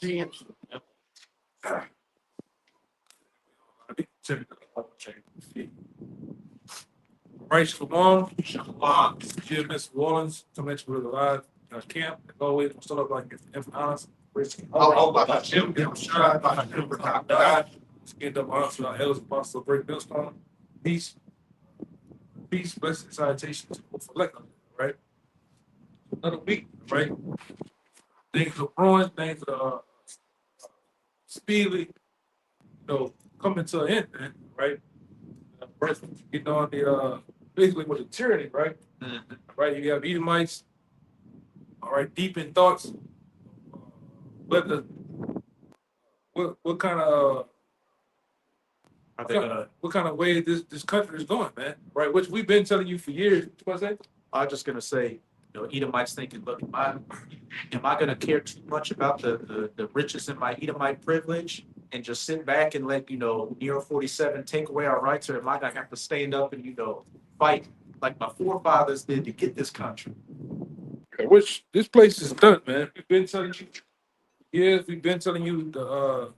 James. Right, Shalom. Shalom. Here, Mr. Wallens, coming at you with a live camp. As always, we'll start off like honors. Jim, shout out to Jim for top dive. Let's get them honors to our elders, Apostle Great Millstone. Peace, peace, blessing, salutation to both elect, right? Another week, right? Things are growing, things are speedily, coming to an end, man, right? First, getting on the basically with the tyranny, right? Mm-hmm. Right, you have Edomites, all right, deep in thoughts. What kind of what kind of way this country is going, man? Right, which we've been telling you for years. What I say? I was just gonna say, Edomites thinking, look, am I gonna care too much about the riches in my Edomite privilege and just sit back and let Nero 47 take away our rights, or am I gonna have to stand up and fight like my forefathers did to get this country? Which this place is done, man. We've been telling you years. We've been telling you the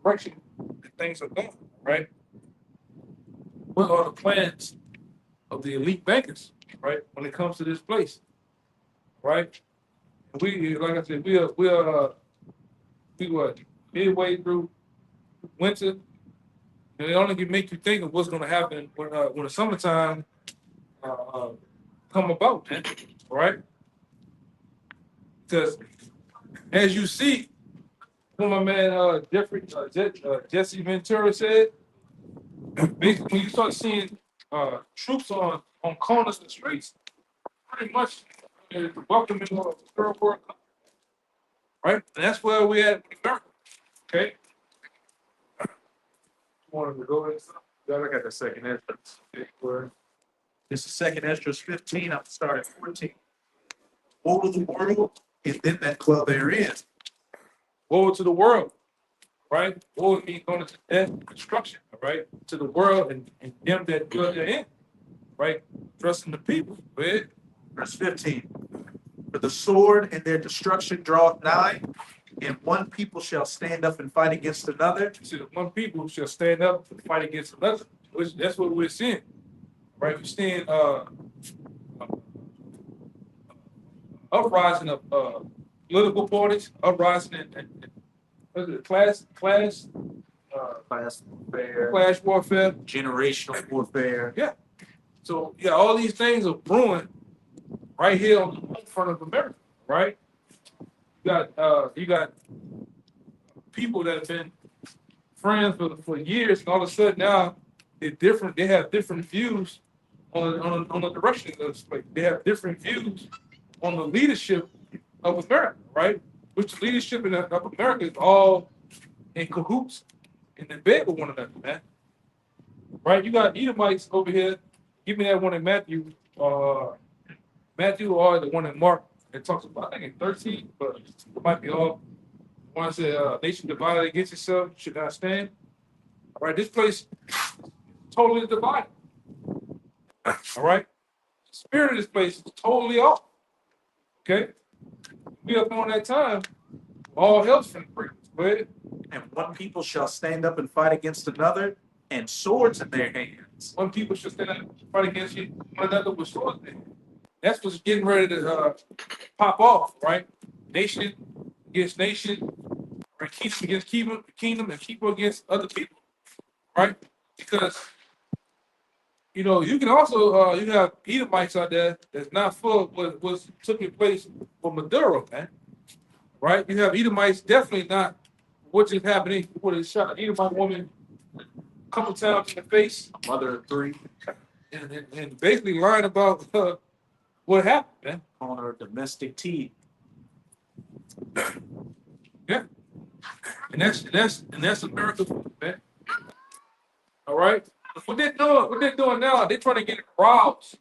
direction that things are going, right? What are the plans of the elite bankers, right? When it comes to this place, right? We, like I said, we were midway through winter, and it only can make you think of what's going to happen when the summertime come about, man, right? Because as you see, what my man Jesse Ventura said, basically when you start seeing troops on corners and streets, pretty much welcoming the third world country, right? And that's where we at in America. Okay. Wanted to go into something. I got the second entrance. This is second entrance 15. I'm start at 14. Woe to the world, and then that club therein. Woe to the world, right? Woe means going to death and destruction, right? To the world and them that dwell therein, right? Trusting the people. Right? Verse 15. For the sword and their destruction draweth nigh, and one people shall stand up and fight against another. So the one people shall stand up and fight against another. That's what we're seeing, right? We're seeing uprising of political parties, uprising in class warfare, generational warfare. Yeah. So yeah, all these things are brewing right here on the front of America, right? You got people that have been friends for years, and all of a sudden now they're different. They have different views on the direction of this place. They have different views on the leadership of America, right? Which the leadership of America is all in cahoots and in bed with one another, man. Right? You got Edomites over here. Give me that one in Matthew. Matthew or the one in Mark that talks about, I think in 13, but it might be all. When I say nation divided against itself should not stand. All right, this place totally divided. All right, the spirit of this place is totally off. Okay, we up on that time. All hell's finna break. Go ahead. And one people shall stand up and fight against another, and swords in their hands. One people should stand up and fight against one another with swords in their hands. That's what's getting ready to pop off, right? Nation against nation, right? Kingdom against kingdom, and people against other people, right? Because you can also you have Edomites out there that's not full of what took place with Maduro, man. Right? You have Edomites definitely not what is happening. What is shot an Edomite woman a couple times in the face, a mother of three, and basically lying about what happened, man. On her domestic tea. Yeah. And that's America, man. All right. What they're doing now, they're trying to get aroused,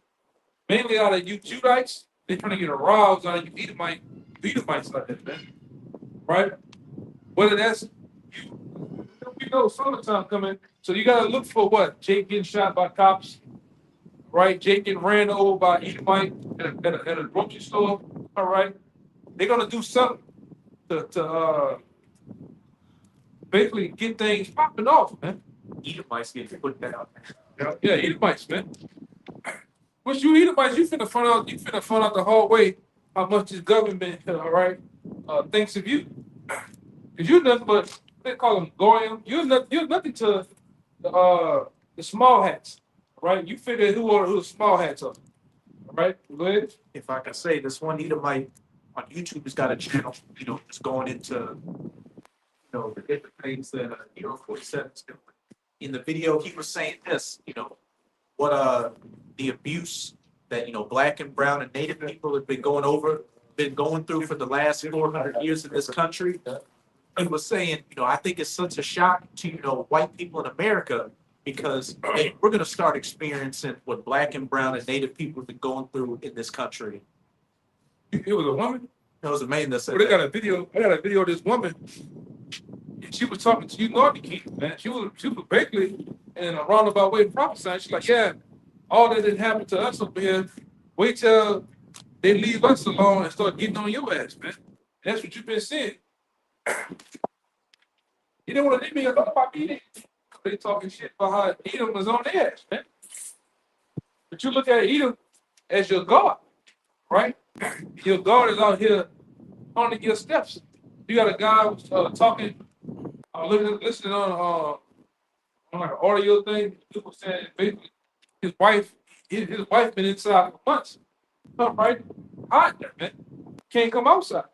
mainly out of you Judites. They're trying to get aroused out of you Edomites like that, man. Right? Whether that's we know summertime coming, so you gotta look for what? Jake getting shot by cops, right? Jake getting ran over by Edomite at a grocery store. All right. They're gonna do something to basically get things popping off, man. Edomites get put down. Yeah, Edomites, man. What you Edomites, you finna find out the hard way how much this government, all right, thinks of you. Cause you're nothing but they call them goyim. You're nothing to the small hats, right? You figure who the small hats are, all right? Go ahead. If I can say, this one Edomite on YouTube has got a channel, just going into, the different things that, Hero 47 is doing. In the video, he was saying this, what, the abuse that, black and brown and native people have been going through for the last 400 years in this country. He was saying, I think it's such a shock to, white people in America because hey, we're going to start experiencing what black and brown and native people have been going through in this country. It was a woman. It was a man that said Well, I got a video of this woman. And she was talking to you, Northern King, man. She was basically in a roundabout way prophesying. She's like, yeah, all that didn't happen to us over here. Wait till they leave us alone and start getting on your ass, man. That's what you've been seeing. You didn't want to leave me alone about me. They talking shit about how Edom was on their ass, man. But you look at Edom as your God, right? Your God is out here on your steps. You got a guy who's talking, listening on like an audio thing. People saying basically his wife been inside for months. Right? Hot there, man. Can't come outside.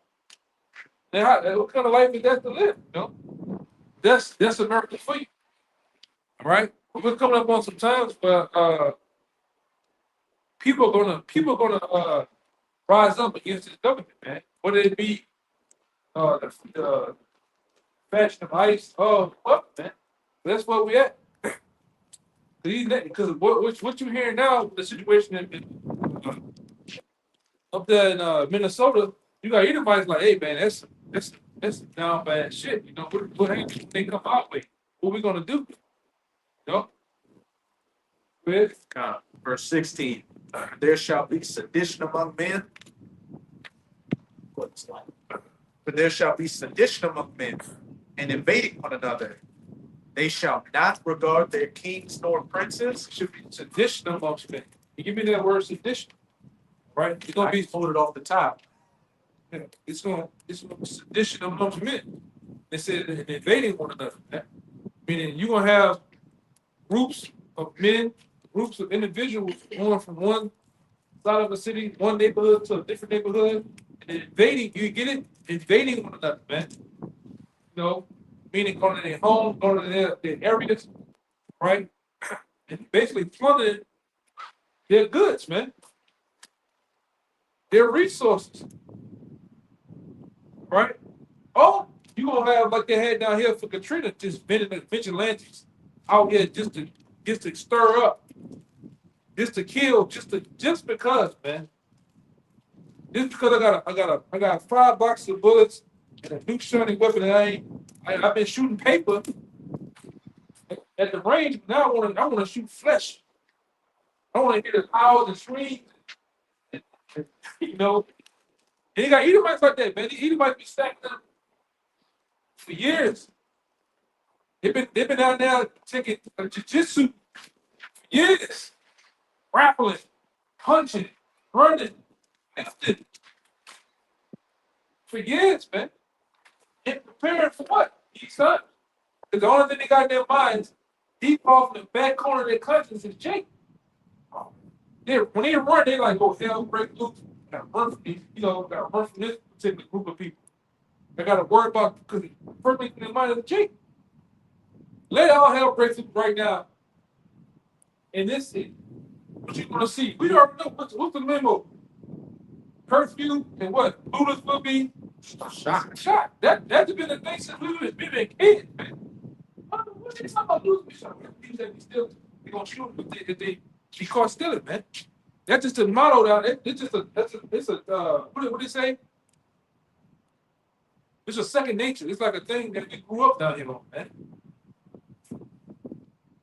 What kind of life is that to live? That's America for you. All right? We're coming up on some times where people gonna rise up against this government, man. Whether it be the fashion of ICE, what, man? That's where we at. Because what you're hearing now, the situation up there in Minnesota, you got Edomites like, hey man, that's down bad shit. What happens when they come our way? What we gonna do? With verse 16, there shall be sedition among men. For there shall be sedition among men, and invading one another. They shall not regard their kings nor princes. should be sedition amongst men. You give me that word sedition, right? It's gonna I be pulled it off the top. it's gonna be sedition amongst men. They said invading one another. Meaning you're gonna have groups of men, groups of individuals going from one side of a city, one neighborhood to a different neighborhood, and invading, you get it? Invading one another, man. Meaning going to their home, going to their areas, right? And basically plundering their goods, man. Their resources. Right? Oh, you gonna have like they had down here for Katrina, just vigilantes out here just to stir up, just to kill, just because, man. Just because I got 5 boxes of bullets and a new shiny weapon, and I've been shooting paper at the range. Now I want to shoot flesh. I want to hear the howls and screams. And you got Edomites like that, man. The Edomites be stacked up for years. They've been out there taking jiu-jitsu for years. Grappling, punching, running, lifting. For years, man. And preparing for what? These times. Because the only thing they got in their minds, deep off in the back corner of their conscience is Jake. When they run, they like, oh, hell, break loose. Gotta run from these, gotta run from this particular group of people. They gotta worry about, because the first thing in their mind is Jake. Let all hell break loose right now. And this is what you're gonna see. We already know what's the memo. Curfew and what? Buddhas will be shot. That's been the thing since we've been kids, man. What they talking about losing shot? They're gonna shoot if they be caught stealing, man. That's just a motto down there. It's what do they say? It's a second nature. It's like a thing that we grew up down here on, man.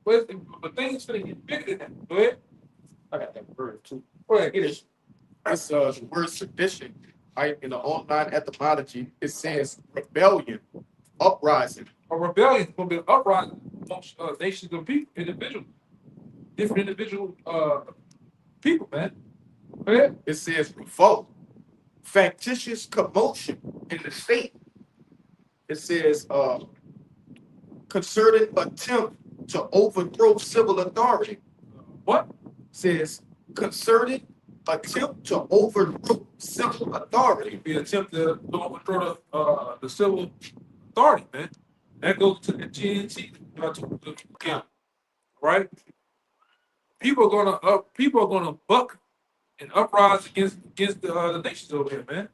But things finna get bigger than that. Go ahead. I got that word too. Go ahead, get it. It's the word sedition in the online etymology, it says rebellion, uprising. A rebellion is gonna be an uprising amongst nations of people, individuals, different individual people, man. Okay? It says revolt, factitious commotion in the state. It says concerted attempt to overthrow civil authority. What? Says concerted attempt to overthrow civil authority. The attempt to overthrow the civil authority, man. That goes to the GNT, right? People are gonna buck and uprise against the nations over here, man.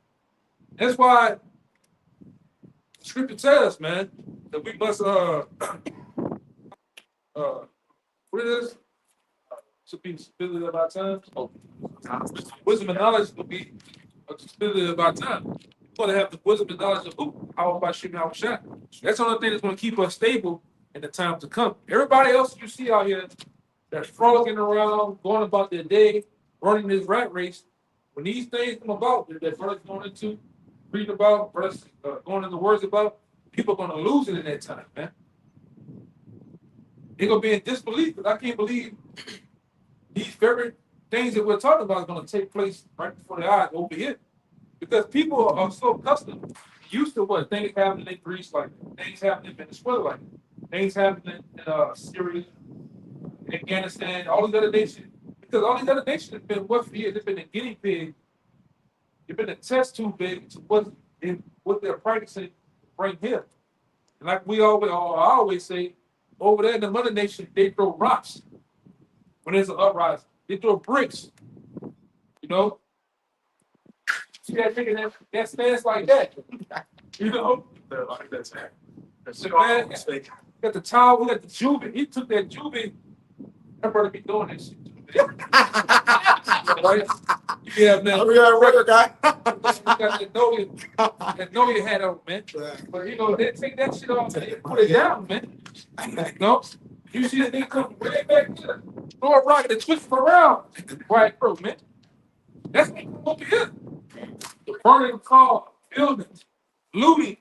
That's why the scripture tells us, man, that we must what is this? To be stability of our time. Wisdom and knowledge will be a stability of our time. We're gonna have the wisdom and knowledge of who? How about shooting our shot? That's the only thing that's gonna keep us stable in the time to come. Everybody else you see out here that's frolicking around, going about their day, running this rat race. When these things come about, that brothers going into, reading about, brothers going into words about, people are gonna lose it in that time, man. They're gonna be in disbelief, because I can't believe these very things that we're talking about are gonna take place right before their eyes over here. Because people are so accustomed, used to what things happening in Greece, like things happening in Venezuela, like things happening in Syria, Afghanistan, all these other nations. Because all these other nations have been what for years? They've been a guinea pig. They've been a test tube big to what they're practicing to bring here. And like I always say, over there in the mother nation, they throw rocks when there's an uprising. They throw bricks. You know? See that nigga that stands like that. You know? That's The man got the towel, we got the juvie. He took that juvie. That brother be doing that shit. Right? Yeah, man. We got a record guy. You got that know you had on, man. But you know, they take that shit off and they put it down, man. No? You see that nigga come way back there, throw a rocket and twist him around. Right, bro, man. That's what come over here. The burning of car, buildings, looting.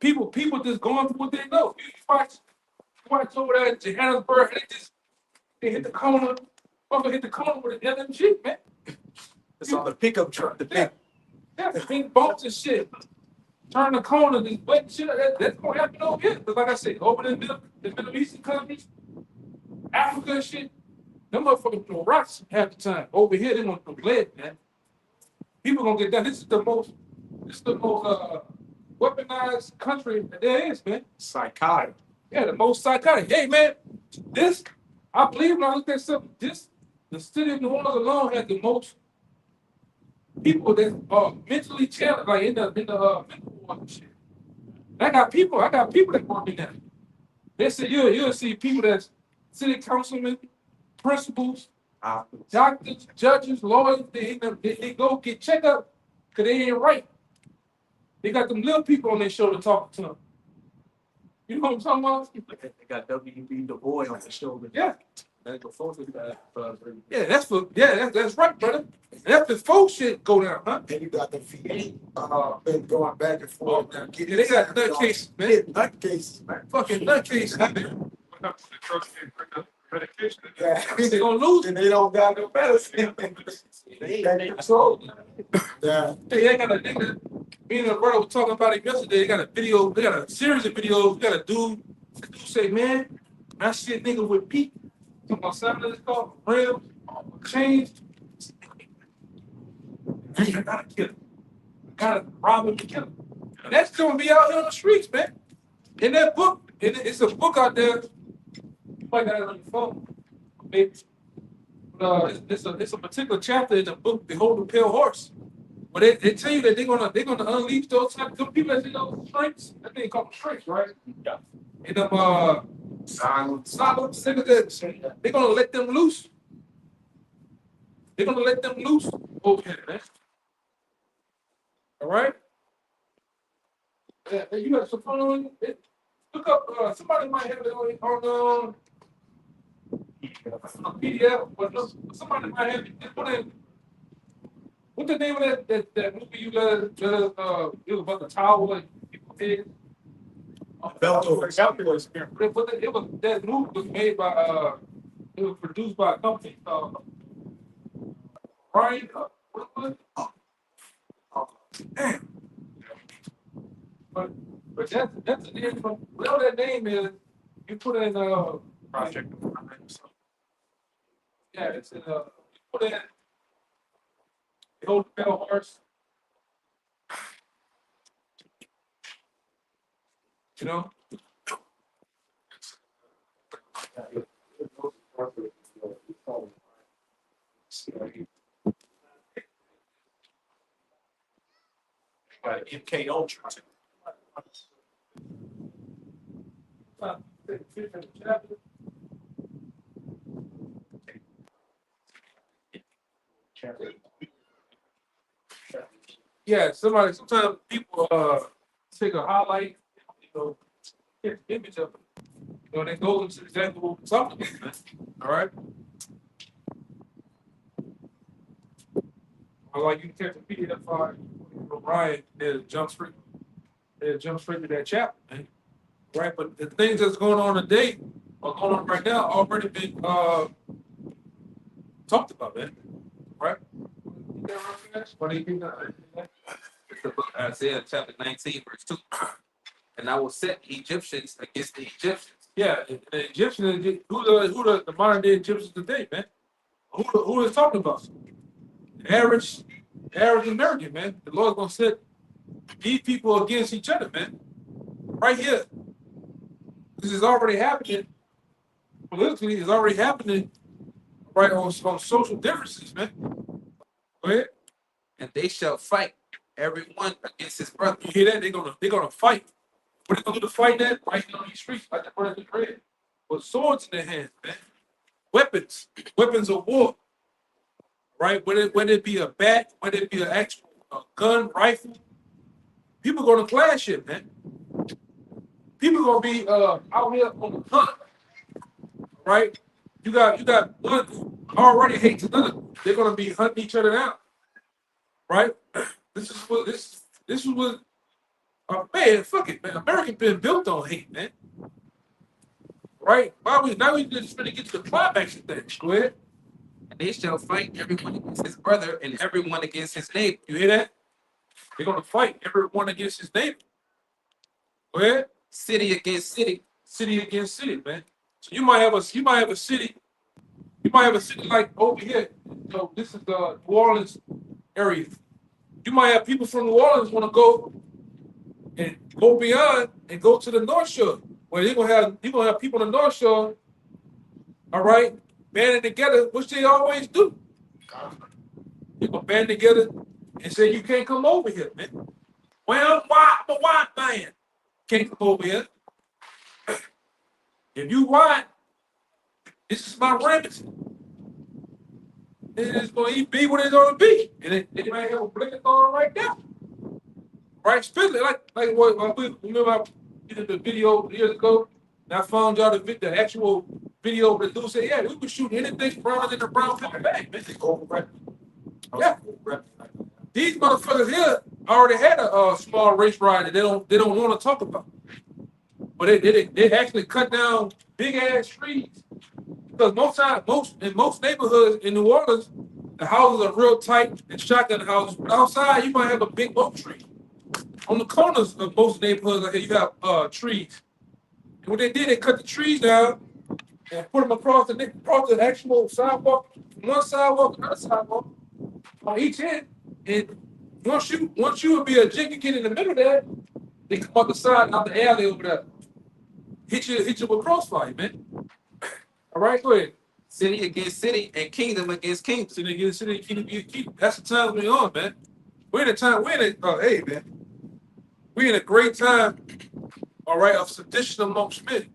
People just going for what they know. You watch over there in Johannesburg, they hit the corner. Motherfucker hit the corner with an LMG, man. It's on the pickup truck, the big. Yeah, the big bolts and shit. Turn the corner, this wet shit. That's gonna happen over here. Because like I said, over in the Middle Eastern countries, Africa and shit, them motherfuckers throw rocks half the time. Over here, they want to throw lead, man. People gonna get done. This is the most weaponized country that there is, man. Psychotic. Yeah, the most psychotic. Hey, man, I believe when I looked at something, the city of New Orleans alone had the most people that are mentally challenged, like in the mental ward and shit. I got people that work in that. They said you'll see people that's city councilmen, principals, doctors, judges, lawyers. They go get checked up because they ain't right. They got them little people on their shoulder talking to them. You know what I'm talking about? They got W.B. Du Bois on the shoulder. Yeah. Yeah, that's right, brother. That's the folk shit go down, huh? Then you got the V8 been going back and forth. Now, Yeah, they got nut cases, man. Nut cases, man. Fucking nut cases, man. Yeah. They gonna lose And it. they don't got no medicine. They got control. Yeah. They got a nigga. Me and a brother was talking about it yesterday. They got a video. They got a series of videos. They got a dude. The dude say, man, I see a nigga with Pete. Talking about something of this car, rims, change. I gotta kill him. Gotta rob him to kill him. And that's gonna be out here on the streets, man. In that book, it's a book out there. You might got it on your phone. Maybe. It's a particular chapter in the book, Behold the Pale Horse. But they tell you that they're gonna unleash those type of people that strengths. I think they call them strengths, right? Yeah. And silence, they're gonna let them loose. They're gonna let them loose over here, man. All right? Yeah, you got some phone on you? Look up, somebody might have it on PDF, but no, somebody might have it. Put What's the name of that movie you let us, it was about the tower and people did? Calculus experiment. But it was, that movie was made by, it was produced by a company called Ryan, what was it? Damn. But that's the name from, whatever that name is, you put in, Project. yeah, it's in, you put in, the old metal horse. You know? Got MK Ultra. Yeah, sometimes people take a highlight, get the image of it. They go into exactly what we're talking about. All right. Or like you can catch a PDF file from Ryan, they'll jump straight to that chapter, man. Right? But the things that's going on today or going on right now already been talked about, man. Right? What do you think? It's the book Isaiah chapter 19, verse 2. And I will set the Egyptians against the Egyptians. Yeah, the Egyptians, who the modern day Egyptians today, man? Who is talking about? The average American, man. The Lord's gonna set these people against each other, man. Right here. This is already happening. Politically, it's already happening right on social differences, man. Go ahead. And they shall fight every one against his brother. You hear that? They're gonna fight. What are they gonna do to fight that? Right on these streets, like the brother read. With swords in their hands, man. Weapons of war. Right? Whether it be a bat, whether it be an actual gun, rifle, people gonna clash it, man. People gonna be out here on the hunt, right? You got one who already hates another. They're gonna be hunting each other down, right? This is what man, fuck it, man. America been built on hate, man. Right? Now we just gonna get to the climax of things. Go ahead. And they shall fight everyone against his brother and everyone against his neighbor. You hear that? They're gonna fight everyone against his neighbor. Go ahead. City against city. City against city, man. So you might have a city. You might have a city like over here. So this is the New Orleans area. You might have people from New Orleans want to go beyond and go to the North Shore, where you're gonna have people on the North Shore, all right, banding together, which they always do. They're gonna band together and say you can't come over here, man. Well, why? I'm a white man. Can't come over here. If you white, this is my remedy. It's going to be what it's going to be. And it might have a blinker on right now. Right? Especially like what we remember I did the video years ago, and I found y'all the actual video of the dude said, yeah, we could shoot anything browner than a brown paper bag, man. Yeah. These motherfuckers here already had a small race ride that they don't want to talk about. But they actually cut down big ass trees. Because most neighborhoods in New Orleans, the houses are real tight and shotgun houses. But outside, you might have a big oak tree. On the corners of most neighborhoods, like you have trees. And what they did, they cut the trees down and put them across the actual sidewalk, from one sidewalk to another sidewalk, on each end. And once you would be a jig, you get in the middle there, they come out the side, out the alley over there. Hit you with crossfire, man. All right, go ahead. City against city and kingdom against kingdom. City against city, kingdom against kingdom. That's the time we're on, man. Hey, man. We're in a great time, all right, of sedition amongst men,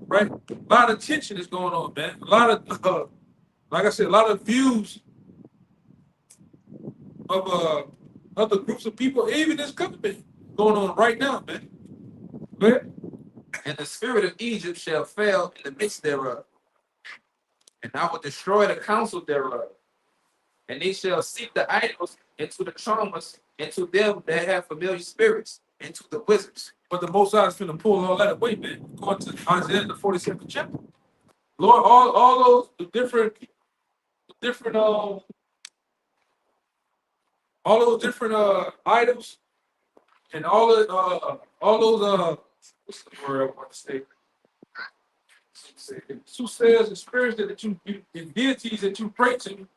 right? A lot of tension is going on, man. A lot of, like I said, a lot of views of other groups of people, even this government, going on right now, man. Go ahead. And the spirit of Egypt shall fail in the midst thereof. And I will destroy the counsel thereof. and they shall seek the idols into the traumas, into them that have familiar spirits, into the wizards. But the Most High is finna pull all that away, man. According to Isaiah the 47th chapter. Lord, all those different all those different items and all those what's the word I want to say? Soothsayers and spirits that you and deities that you pray to,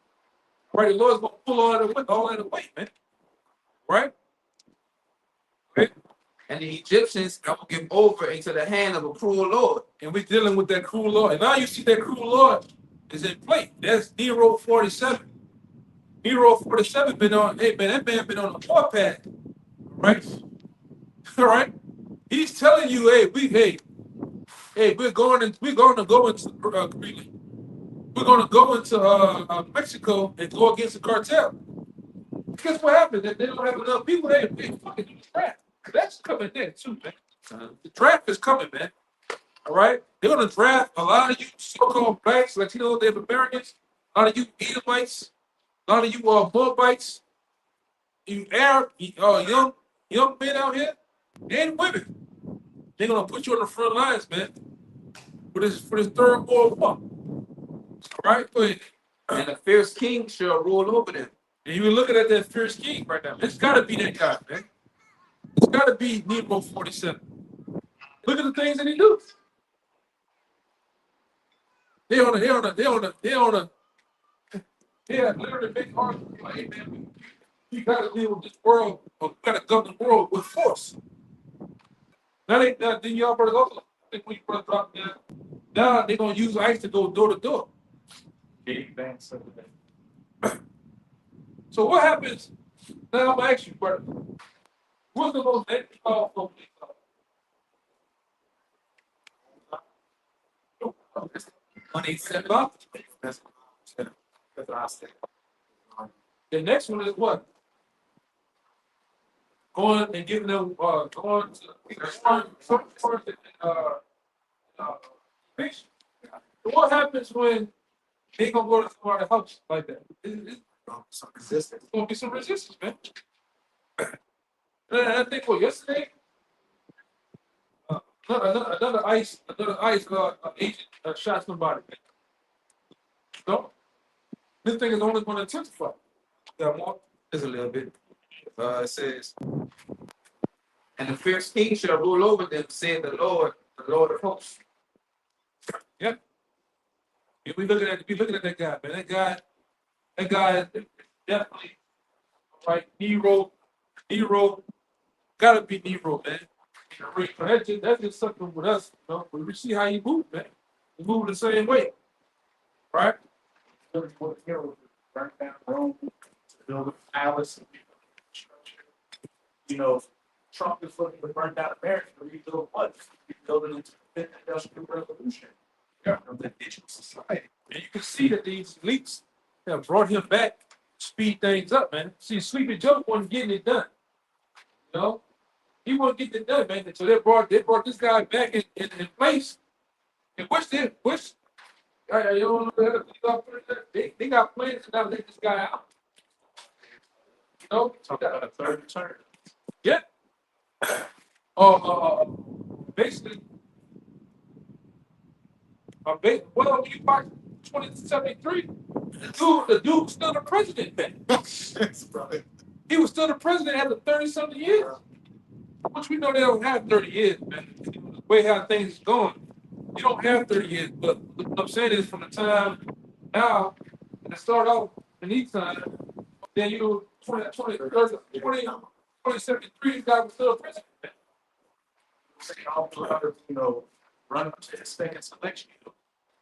right? The Lord's gonna pull all that away, man. Right? Okay. And the Egyptians I will give over into the hand of a cruel Lord. And we're dealing with that cruel Lord. And now you see that cruel Lord is in play. That's Nero 47. Nero 47 been on, hey man, that man been on a warpath. Right? All right. He's telling you, we're going to go into Greenland. We're going to go into Mexico and go against the cartel. Guess what happened? They don't have enough people there. They fucking do the draft. That's coming there too, man. The draft is coming, man. All right. They're going to draft a lot of you so-called blacks, Latinos, Native Americans, a lot of you Edomites, a lot of you Moabites, you Arab, young men out here, and women. They're gonna put you on the front lines, man, for this third world war. All right, go ahead. And a fierce king shall rule over them. And you're looking at that fierce king right now. It's gotta be that guy, man. It's gotta be Nero 47. Look at the things that he do. They literally make arguments like, hey man, we gotta deal with this world, or we gotta govern the world with force. Then y'all brothers also think when you brothers drop down, now they're gonna use ICE to go door to door. So what happens? Now I'm gonna ask you, brother, what's the most powerful police officer? 187. That's what I said. The next one is what? Going and giving them going to some person fiction. So what happens when they gonna go to somebody's house like that? It's Some resistance. gonna be some resistance, man. And I think yesterday, another ICE agent shot somebody. No, this thing is only going to intensify. Yeah, more. Just a little bit. It says, and the fierce king shall rule over them, said the Lord of hosts. If we looking at that guy, man, that guy is definitely like Nero, gotta be Nero, man. That's just something with us, you know. We see how he moved, man. He moved the same way, right? Burn down Rome, to build a palace. You know, Trump is looking to burn down America to rebuild what? Rebuild it into the fifth industrial revolution. Yeah. Of the digital society. And you can see that these elites have brought him back, speed things up, man. See, Sleepy Joe wasn't getting it done. You know, he wasn't getting it done, man. So they brought this guy back in place. And you know, they got plans to now let this guy out. You know, Talk about a third term. yeah. Basically, well, when you watch 2073, the dude was still the president then. That's right. He was still the president after 30-something years. Which we know they don't have 30 years, man. The way how things is going, you don't have 30 years. But what I'm saying is from the time now, and it start off in each time, then you 2073 guy was still a president. All the run up to the second selection.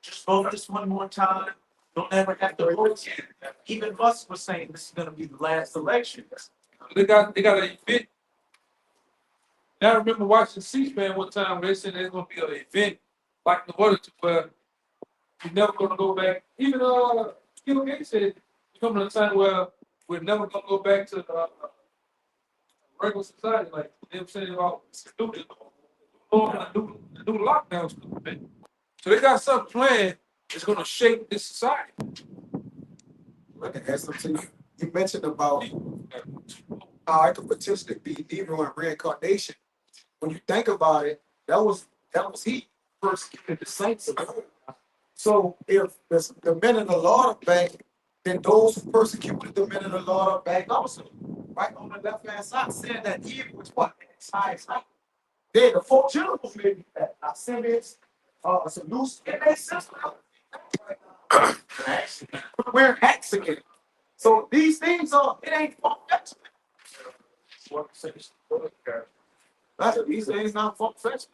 Just vote this one more time. Don't ever have to vote again. Even Musk was saying this is going to be the last election. They got an event. Now I remember watching C-SPAN one time where they said there's going to be an event like the other two where we're never going to go back. Even Bill Gates said it's coming to a time where we're never going to go back to regular society, like them saying about stupid, do lockdown stupid. So they got something planned that's going to shape this society. I can add something to you. You mentioned about how it could potentially be evil and reincarnation. When you think about it, that was he persecuted the saints of God. So if the men of the Lord are back, then those who persecuted the men of the Lord are back also. Right on the left hand side, saying that evil is what? It's highest height. Then the four generals may be back. Simeons, Seleucus, and they system. Wearing hats again. So these things are, it ain't far-fetched. These things not far-fetched.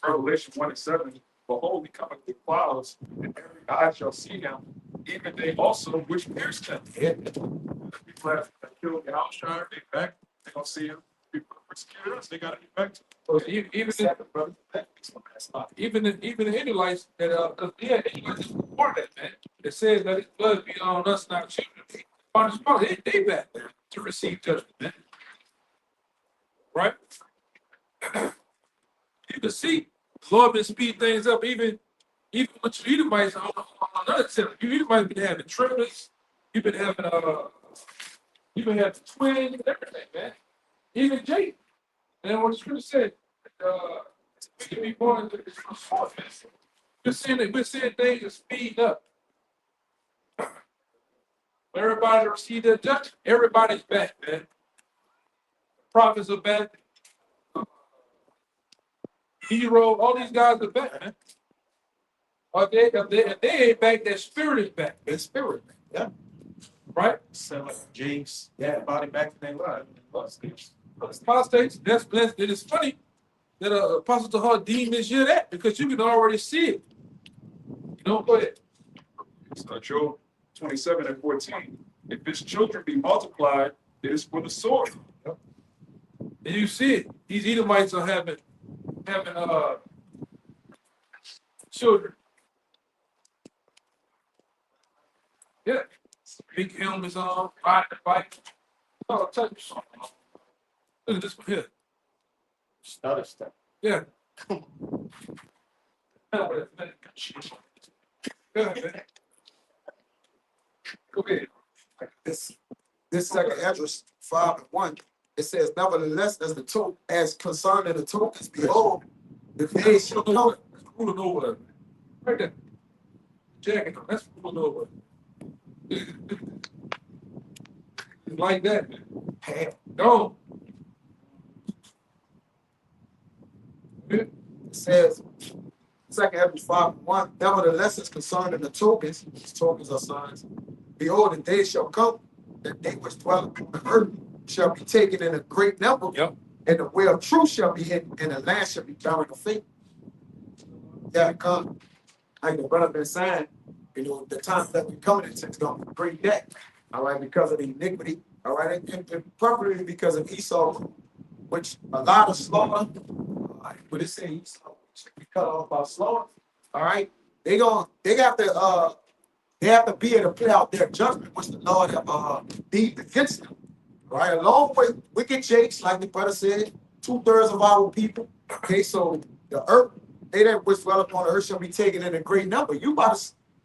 Revelation 1:7, behold, he cometh with clouds, and every eye shall see him, even they also which pierced him. People have killed the Outshire, they back, they gonna see him. People persecuted us, they gotta be back. Even the Israelites that Israelites before that, man. It says that his blood be on us, not children. On his brother, they back there to receive judgment, man. Right? You can see the Lord been speeding things up, even with you Edomites on another tip. You Edomites been having triplets, you've been having twins and everything, man. Even Jake. And then what the scripture said, we can be born into this sword, man. We're seeing things are speeding up. Everybody receive their judgment. Everybody's back, man. Prophets are back. Hero, all these guys are back, man. If they ain't back, their spirit is back. Their spirit, yeah. Right? Sound like Jake's body back in their life. Apostates, that's blessed. It is funny that Apostle to her deemed this year that because you can already see it. You know, go ahead. Job 27:14. If his children be multiplied, it is for the sword. And you see it. These Edomites are having children. Yeah. Big helmets on, riding the bike. Oh, I'll tell you something. Look at this one here. Other stuff. Yeah. Go ahead. Go ahead. This second address 5:1, it says, nevertheless, as concerning the tokens, behold, the day shall come. Ruling over. Right there. Jacket. That's ruling over. Like that. No. It says, second address 5:1, nevertheless, as concerning the tokens, these tokens are signs. Behold, the day shall come, that they which dwell upon the earth shall be taken in a great number. Yep. And the way of truth shall be hidden, and the land shall be barren of faith. That come, like the brother been saying, the time that we're coming into is going to be a great day. All right, because of the iniquity. All right, and probably because of Esau, which a lot of slaughter. But it says Esau should be cut off by slaughter. All right, they have to be able to play out their judgment, which the Lord have deemed against them. Right, along with wicked jakes, like the brother said, 2/3 of our people. Okay, so the earth, they that which dwell upon the earth shall be taken in a great number.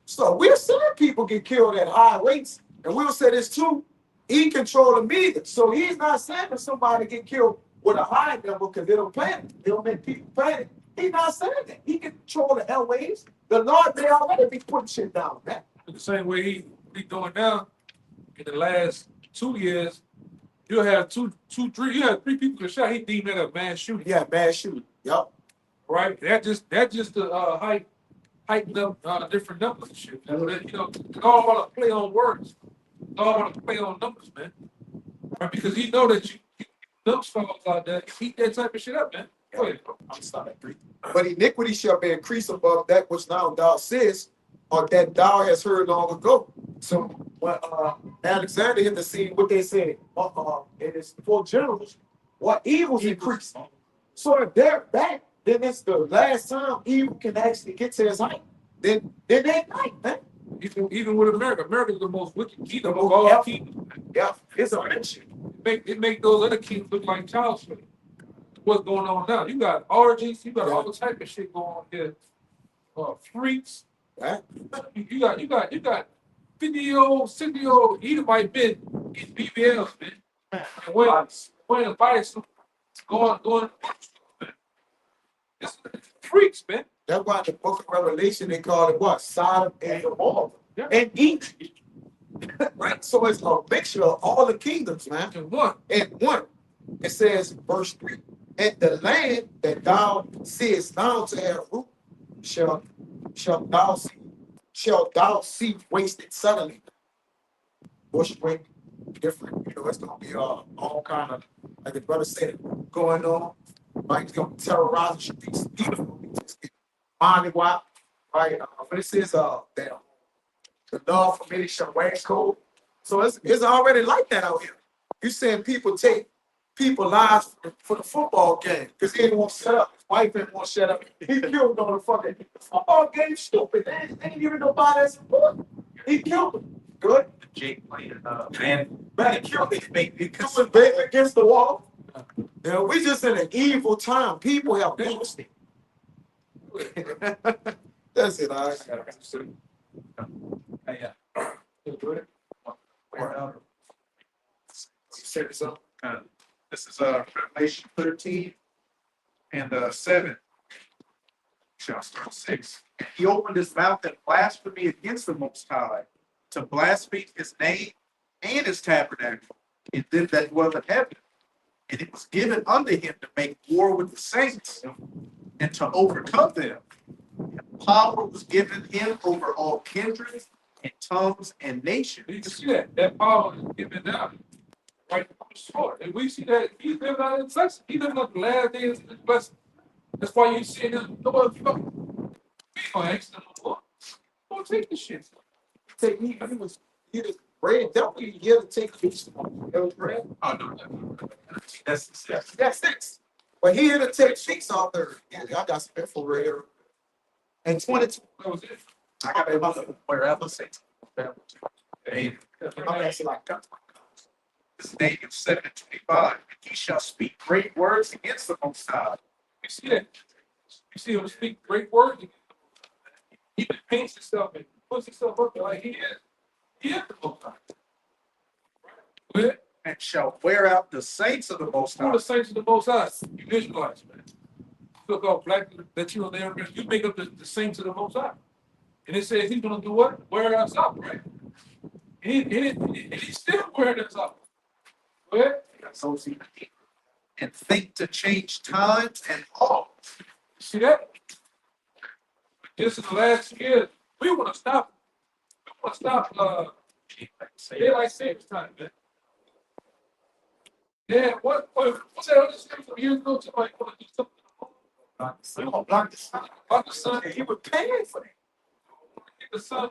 So we're seeing people get killed at high rates, and we'll say this too. He control the media, so he's not saying that somebody get killed with a high number because they don't panic. They don't make people panic. He's not saying that. He can control the airwaves. The Lord may already be putting shit down, man. The same way he doing now. In the last 2 years, you'll have three. You have 3 people get shot. He deemed that a mass shooting. Yeah, bad shooting. Yep. Right. That just the heighten up different numbers and shit. It's all about to play on words. It's all about to play on numbers, man. Right? Because he know that you numbskulls out there eat that type of shit up, man. Go ahead. I'm sorry. But iniquity shall be increased above that which now thou says, or that thou hast heard long ago. So when Alexander hit the scene, what they said, in his 4 generals, what evil's increased. So if they're back, then it's the last time evil can actually get to his height. Then they night, man. Even with America's the most wicked kingdom of most all yep. kingdoms. Yeah, it's a wrench. It make those other kings look like child's play. what's going on now. You got orgies, you got all type of shit going on here. Freaks. Right? You got 50-year-old, 60-year-old Edomite men in BBLs, man. And wearing a bodysuit, going. It's freaks, man. That's why the book of Revelation, they call it what? Sodom and Gomorrah. Yeah. And Egypt. Right? So it's a mixture of all the kingdoms, man. And one. And one, it says, verse 3, and the land that thou seest now to have root shall thou see wasted suddenly. Bushwick, different, it's gonna be all kind of, like the brother said, going on. Right, it's gonna terrorize these people. Right? But it says that the law for many shall wax cold. So it's already like that out here. You saying people take people lives for the football game because he didn't want to shut up. His wife didn't want to shut up. He killed on the fucking football game. Stupid. They ain't even nobody that's important. He killed him. Good. Jake playing, Man, he killed him. He was big against the wall. Yeah, we just in an evil time. People have lost it. That's it. All right. This is Revelation 13 and 7. Shall start 6. he opened his mouth and blasphemed against the Most High, to blaspheme his name and his tabernacle, and them that dwell in heaven. And it was given unto him to make war with the saints and to overcome them. And power was given him over all kindreds and tongues and nations. You can see that power is given down right from the sword. And we see that he's living out in Texas. He living up the last days of his blessing. That's why you see him. No one fucking. We gonna ask them no more. Don't take this shit. He was bread. Definitely here to take feast. That was bread. Oh, no. That's six. But he here to take feast off there. Yeah, I got some info right here. And 22. That was it. I got it wherever saints. I'm asking like This name is 7:25. He shall speak great words against the Most High. You see that? You see him speak great words. He just paints himself and puts himself up there like he is. He is the Most High. Right? And shall wear out the saints of the Most Who are High. the saints of the Most High? You visualize, man. Look all black that you on there. You make up the saints of the Most High. And it says he's gonna do what? Wear us out, right? And he's still wearing us out. Go ahead. And think to change times and laws. See that? Just in the last 2 years, we want to stop. We want to stop daylight savings time, man. Yeah, what's that other thing from years ago? Somebody want to do something. we gonna block the sun. About the sun, He was paying for that. hit the sun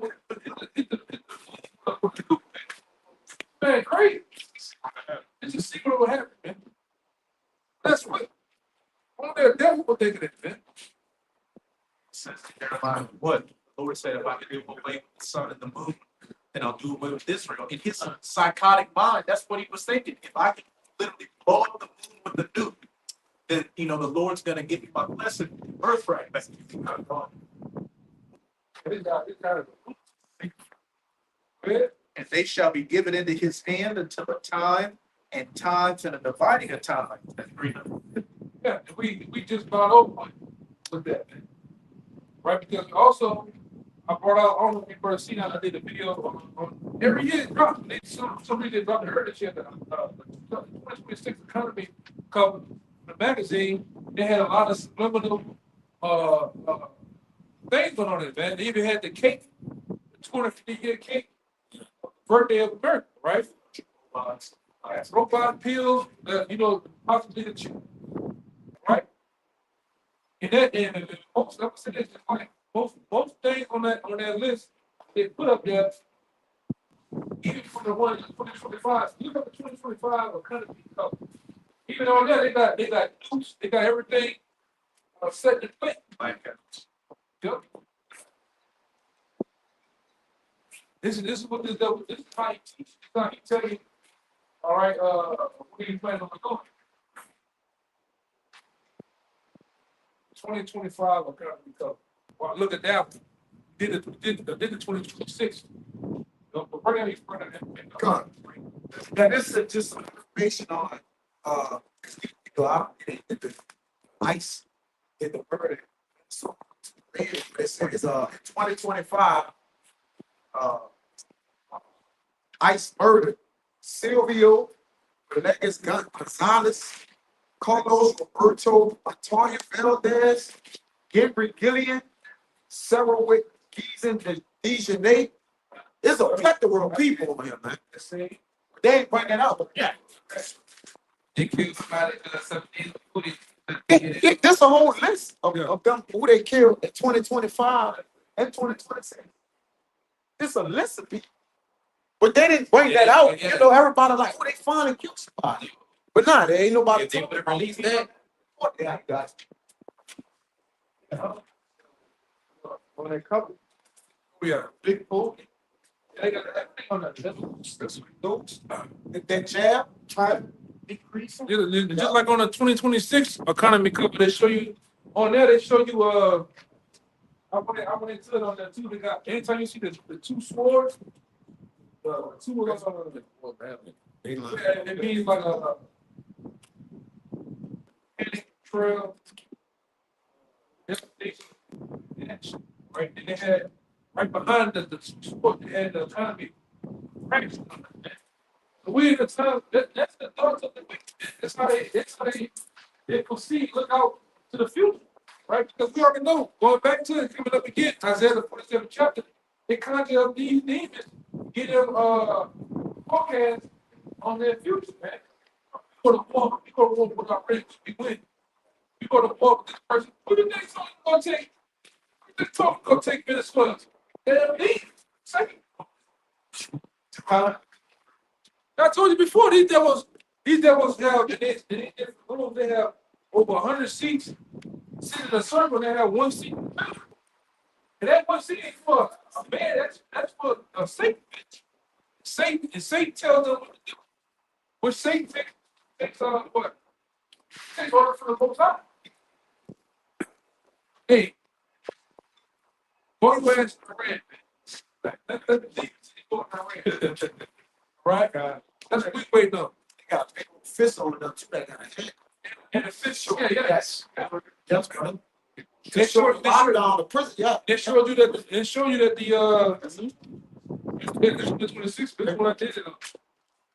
man, crazy. It's a secret what happened, man. That's what. One of the devil will think of it, man. Says in Jeremiah, what? The Lord said, if I can do away with the sun and the moon, then I'll do away with Israel. In his psychotic mind, that's what he was thinking. If I can literally blow up the moon with the nuke, then the Lord's gonna give me my blessing, birthright. And they shall be given into his hand until a time and times and a dividing of time. That's great. Yeah, we just got over with that, man. Right, because also I brought out, I don't know if you first seen that, I did a video on every year it drops. Somebody did drop the heard this year, the 2026 economy cover the magazine. They had a lot of subliminal things going on it, man. They even had the cake, the 250-year cake, birthday of America, right? Robot pills, possibly the chip, right? And that, and most, like I said, it's like most things on that list they put up there, even from the one in 2025. Look at the 2025 economy cover. Even on that, they got juice, they got everything set in place. Yep. This is what this devil. This is how he teaches. This is how he tell you. All right, where you plan on going? 2025 economy cover. Well, look at that. Did the 2026. But bring it in. God. Now, this is just some information on, I did the ice in the murder. So, it says, in 2025, ICE murdered Silvio Venegas Gonzalez, Carlos Roberto, Antonio Valdez, Henry Gillian, Sarah Wick, Giesen, Dejanay. There's a plethora of people on here, man. They ain't bringing it out. Yeah. They killed somebody for something. There's a whole list Yeah. of them who they killed in 2025 and 2026. There's a list of people. But they didn't bring that out. Yeah. You know, everybody like, oh, they finally killed somebody. But nah, there ain't nobody If they talking would have about released that, what they got. On that cover, Yeah. big fool. They got everything on that. Those, that jab, try to decrease them. Just like on the 2026 economy cover, they show you on there. They show you. I went into it on that too. They got anytime you see the two swords, two. It means like a trail. Destination. Right, and they had right behind the sport. They had the economy. Right. We in the time, that's the thoughts of the wicked. That's how they proceed, look out to the future, right? Because we already know, going back to it, coming up again, Isaiah the 47th chapter, they conjure up these demons, get them forecast on their future, man. We go to war with our friends, we win. We go to war with this person. Who the next one you gonna take? This talk gonna take Venezuela. Damn me. Second. I told you before, these devils have, they have over 100 seats. Sit in a circle, they have one seat. And that one seat ain't for a man, that's for a Satan. Satan tells them what to do. What Satan takes what? Takes order from the Most High. Hey, one last red. Let the demons go in red. Right? That's what we waiting on. They got a big old fist on them too. That kind of shit. And the fish, yes. That's good. They showed Down the prison, yeah. you that the 26th, that's what I did it on.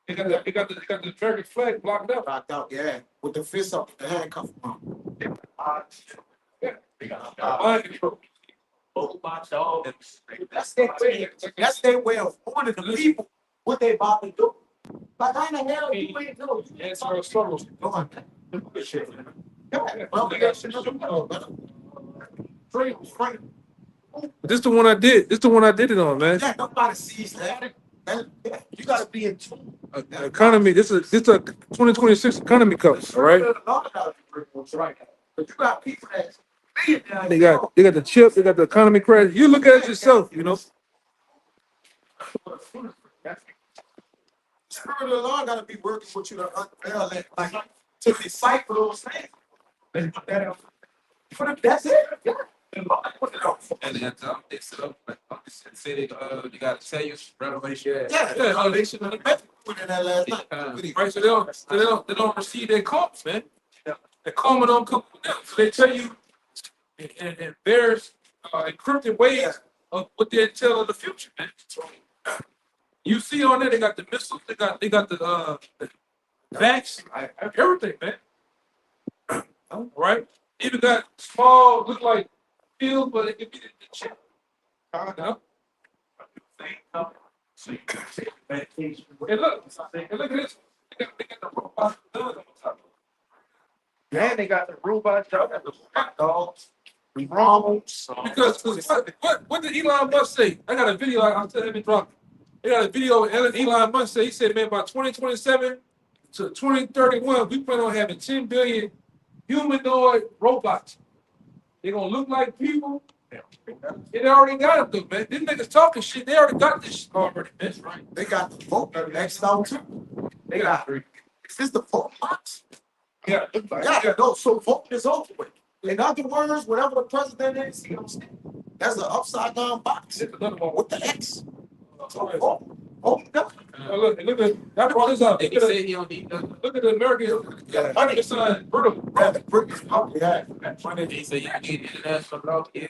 They got the American flag blocked up. Knocked out, yeah, with the fist up, the handcuff on. Mind control. That's their way of warning the people what they about to do. Like, how in the hell you ain't do? Answer our struggles. Go on. Shit. Well, we got shit to do. Frank. This the one I did. This the one I did it on, man. Yeah, nobody sees that. You gotta be in tune. Economy. This is a 2026 economy cover. All right. Right. But you got people that They got the chip. They got the economy crash. You look at it yourself. You know. Spirit of the Lord gotta be working with you to unveil it, like to decipher those things. That's it. Yeah. and then they set up, say they gotta tell you revelation. Yeah, they should have put in that last night. Right. So they don't receive their calls, man. The karma don't come from them. So they tell you in various encrypted ways of what they tell of the future, man. You see on there, they got the missiles, they got the vax, everything, man. All right. Even got small, look like field, but it could be the chip. You know? And look at this. They got the robot gun on top. Man, they got the robots, y'all got the hot dogs, the Rommels. Because what did Elon Musk say? I got a video. I'll tell him drop. They got a video of Elon Musk say. He said, man, by 2027 to 2031, we plan on having 10 billion humanoid robots. They're gonna look like people. They already got it though, man. These niggas talking shit. They already got this already. That's right. They got the vote next out too. They got. Is this the vote box? Yeah. Yeah, no. So vote is over with. In other words, whatever the president is, he don't stand. That's an upside down box It's another one. with the X. Sorry. Oh, no. Look at that brought this up. And he said he don't need nothing. Look at the American. Money son, brutal. Yeah, the British probably had. He said you need international law. Yeah.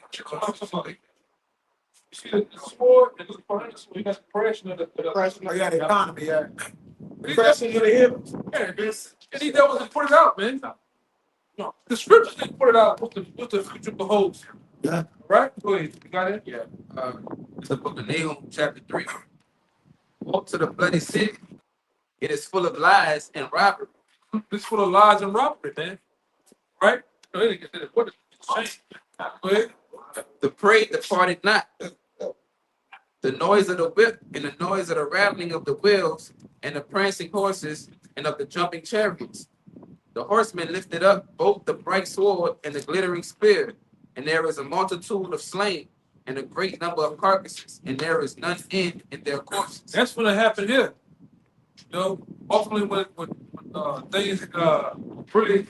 You see the sword and look behind the sword. You got the depression of the Yeah, the economy, yeah. He depression of the hips. Yeah, and he devils to put it out, man. No, the scriptures didn't put it out. What the future beholds. Yeah. Right? Go ahead. You got it? Yeah. It's the book of Nahum, chapter 3. Woe to the bloody city. It is full of lies and robbery. This full of lies and robbery, man. Right? What is change? Go ahead. The prey departed not. The noise of the whip and the noise of the rattling of the wheels and the prancing horses and of the jumping chariots. The horsemen lifted up both the bright sword and the glittering spear, and there is a multitude of slain and a great number of carcasses, and there is none end in their corpses. That's gonna happen here. You know, ultimately when things really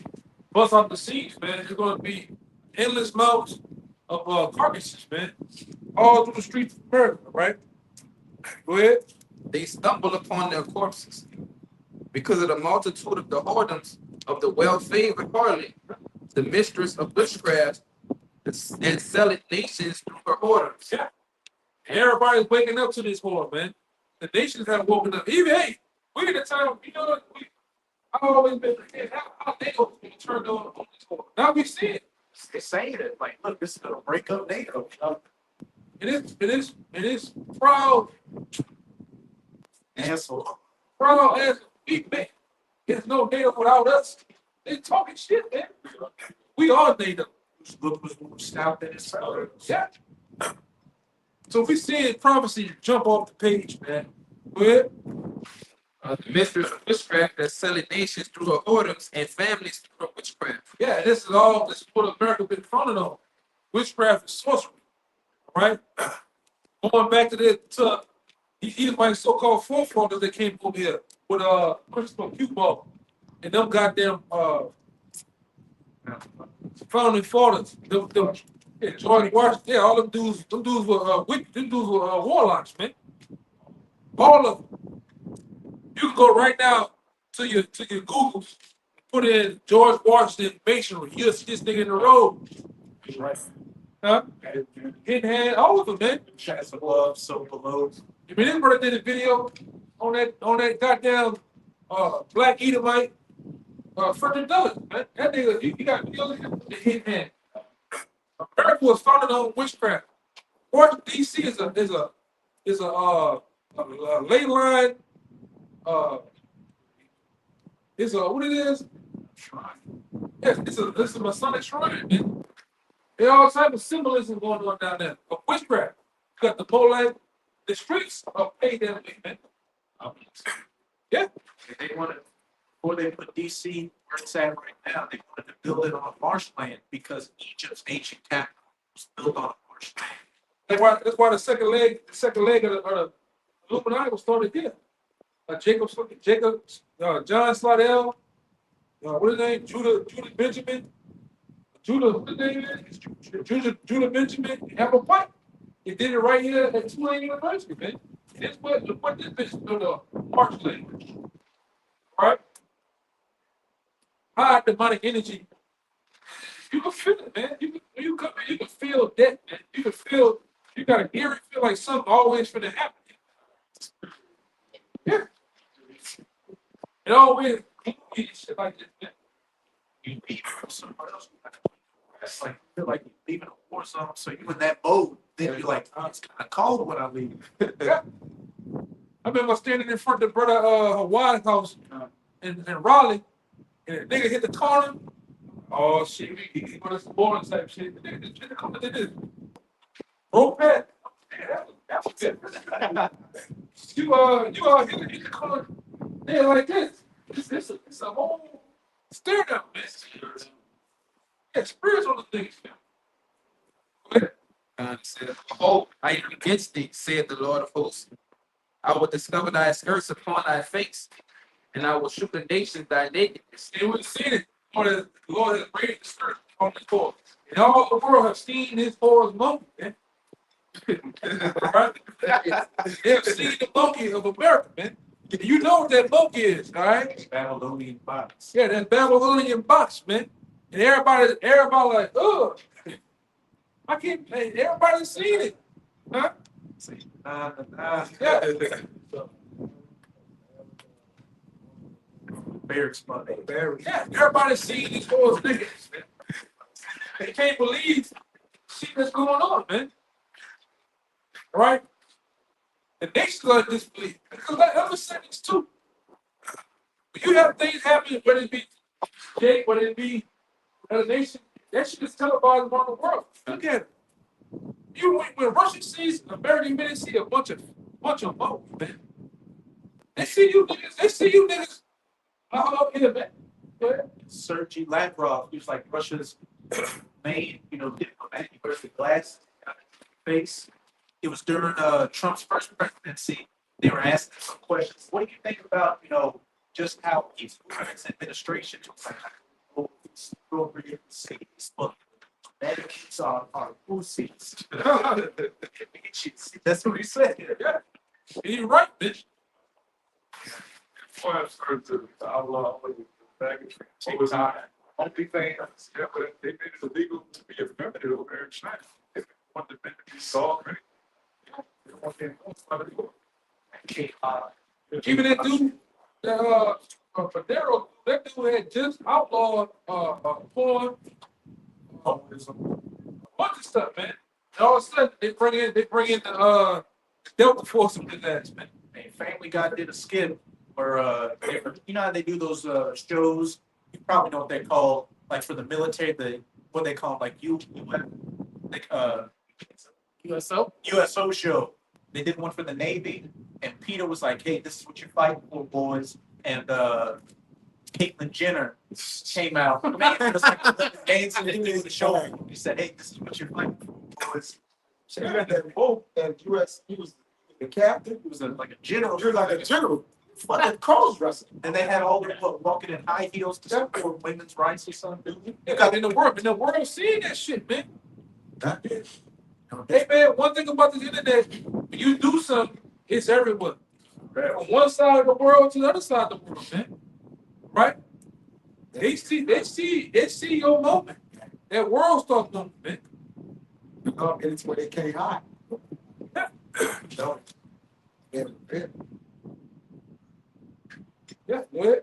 bust off the seams, man, there's gonna be endless amounts of carcasses, man, all through the streets of America, right? Go ahead. They stumble upon their corpses because of the multitude of the whoredoms of the well-favored harlot, the mistress of witchcraft, and selling nations through her whoredoms. Yeah. And everybody's waking up to this horror, man. The nations have woken up. Even hey, we in the time, you know, I've always been how they turned on this horror. Now we see it. They're saying it, like, look, this is gonna break up NATO. It is proud Asshole. as we man. There's no NATO without us. They talking shit, man. We are NATO. Look who's stout in his Yeah. So we seeing prophecy jump off the page, man. Go ahead. The mistress of witchcraft that's selling nations through her whoredoms and families through her witchcraft. Yeah, this is what America been fronting on. Witchcraft and sorcery. Right? Going back to the Edomite so-called forefathers that came over here with Christopher Cuba and them goddamn founding fathers. Yeah, George Washington, yeah, all them dudes were warlocks, man. All of them. You can go right now to your Googles, put in George Washington masonry. You'll see this nigga in the road. Right. Huh? Hidden hand, all of them, man. Shots of love, so below. I mean, this brother did a video on that goddamn black Edomite, Frederick Douglass, man. That nigga, you got videos of him with the hidden hand. America was founded on witchcraft. Washington D.C. is a ley line. It's a what it is? Shrine. Yes, it's a Masonic shrine, man. There all type of symbolism going on down there of witchcraft. You got the pole, the streets are paid that way, man. Yeah. They wanted, before they put DC where it's at right now, they wanted to build it on marshland because Egypt's ancient capital was built on marshland. That's why the second leg of the Illuminati was started here. John Slidell, what is his name? Judah Benjamin. What his name is? Judah Benjamin, Apple Pipe. He did it right here at Tulane University, man. That's what this bitch built on marshland. Right? High demonic energy. You can feel it, man. You can feel that, man. You can feel, you got an eerie feel like something always finna happen. Yeah. It always shit like this, man. You leave from somewhere else. It's like, you feel like you're leaving a war zone, so you in that mode. Then you're like, oh, it's kind of cold when I leave. Yeah. I remember standing in front of the brother White House in Raleigh, and the nigga hit the corner. Oh shit, he put us boring type shit. The nigga come to this. Broke pad. That was good. You hit the corner. They're like this. It's a whole stare down, man. Yeah, spirits on the things, man. God said, behold, I am against thee, said the Lord of hosts. I will discover thy skirts upon thy face, and I will shoot the nations thy nakedness. And we've seen it. The Lord has raised the skirt on this horse. And all the world have seen this horse monkey, man. Right? They have seen the monkey of America, man. You know what that monkey is, all right? Babylonian box. Yeah, that Babylonian box, man. And everybody like, ugh. I can't, everybody's seen it. Huh? Yeah. Bear spot. Yeah, everybody's seen these horse niggas, man. They can't believe shit that's going on, man. All right? The nation's gonna disbelieve. Because like other settings too. When you have things happen, whether it be Jake, whether it be another nation, that shit is televised around the world. Look at it. When Russia sees American men, they see a bunch of votes, man. They see you niggas up here, man. Go ahead. Sergei Lavrov, he was like Russia's main, diplomat. He wears the glass face. It was during Trump's first presidency. They were asking some questions. What do you think about, just how his administration was like, oh, it's over here to see this book. Medicines are pussies. That's what he said. Yeah. And you're right, bitch. Before I started to outlaw baggage only thing, yeah, but they made it illegal to be a feminine over there in China. They want the men to be soft, right? They don't want them to Even that dude, Federo, that dude had just outlawed porn, a bunch of stuff, man. And all of a sudden, they bring in the Delta Force with his ass, man. And Family Guy did a skit where how they do those shows. You probably know what they're called, like for the military, what they call like USO? USO show. They did one for the Navy, and Peter was like, "Hey, this is what you're fighting for, boys." And Caitlyn Jenner came out. I mean, it was like dancing and doing the show. He said, "Hey, this is what you're fighting for, boys." So you had that vote that US, he was the captain. He was like a general. You're like a general. Fucking cross wrestling. And they had all the walking in high heels to support women's rights or something. You got in the world seeing that shit, man. That is. Hey, man, one thing about the internet, when you do something, it's everywhere. From one side of the world to the other side of the world, man. Right? They see your moment. That world starts moving, man. And it's where they can't hide. No. Yeah. Yeah, go ahead.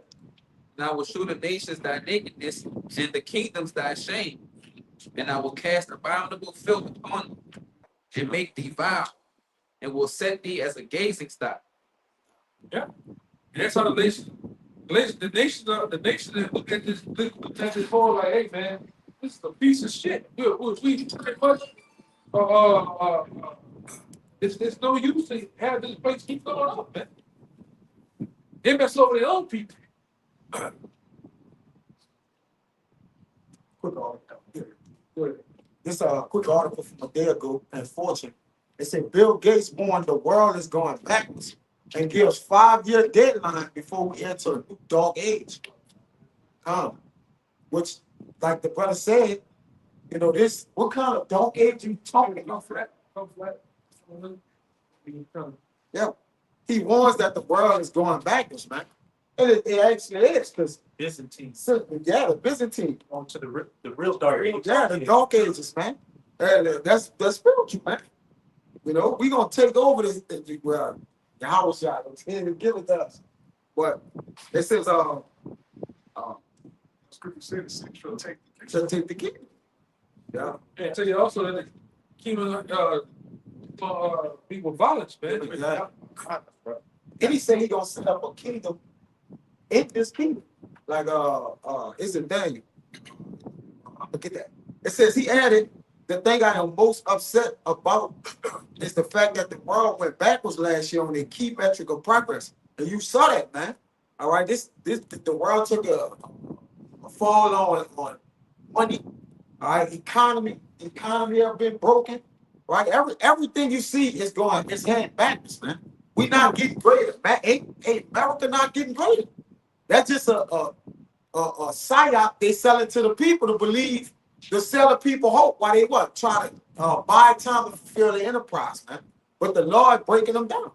And I will show the nations thy nakedness, and the kingdoms thy shame. And I will cast abominable filth upon them, and make thee vile, and will set thee as a gazing stock. Yeah. And that's how the nation that look at this whole like, hey man, this is a piece of shit. We pretty much it's no use to have this place keep going up, man. They mess over their own people. Quick article. This quick article from a day ago in Fortune. It said Bill Gates warned the world is going backwards and gives 5-year deadline before we enter a new dark age. Which, like the brother said, this what kind of dark age you talking about? Yeah. He warns that the world is going backwards, man. And it actually is, because Byzantine. the Byzantine. On to the real dark age. Yeah, the dark ages, man. That's spiritual, man. We gonna take over this. Well, the house shot. Give it to us. But it says, Scripture said the six shall take the shall take the kingdom. Yeah. And I tell you also that the kingdom be with violence, man. Yeah. And he said he gonna set up a kingdom in this kingdom. Like is it Daniel? Look at that. It says he added, the thing I am most upset about is the fact that the world went backwards last year on the key metric of progress. And you saw that, man. All right, the world took a fall on money. All right, economy have been broken. Right, everything you see is heading backwards, man. We not getting greater, man. Ain't America not getting greater? That's just a psyop they sell it to the people to believe to sell the people hope while they what? Try to buy time to fulfill the enterprise, man. But the Lord breaking them down.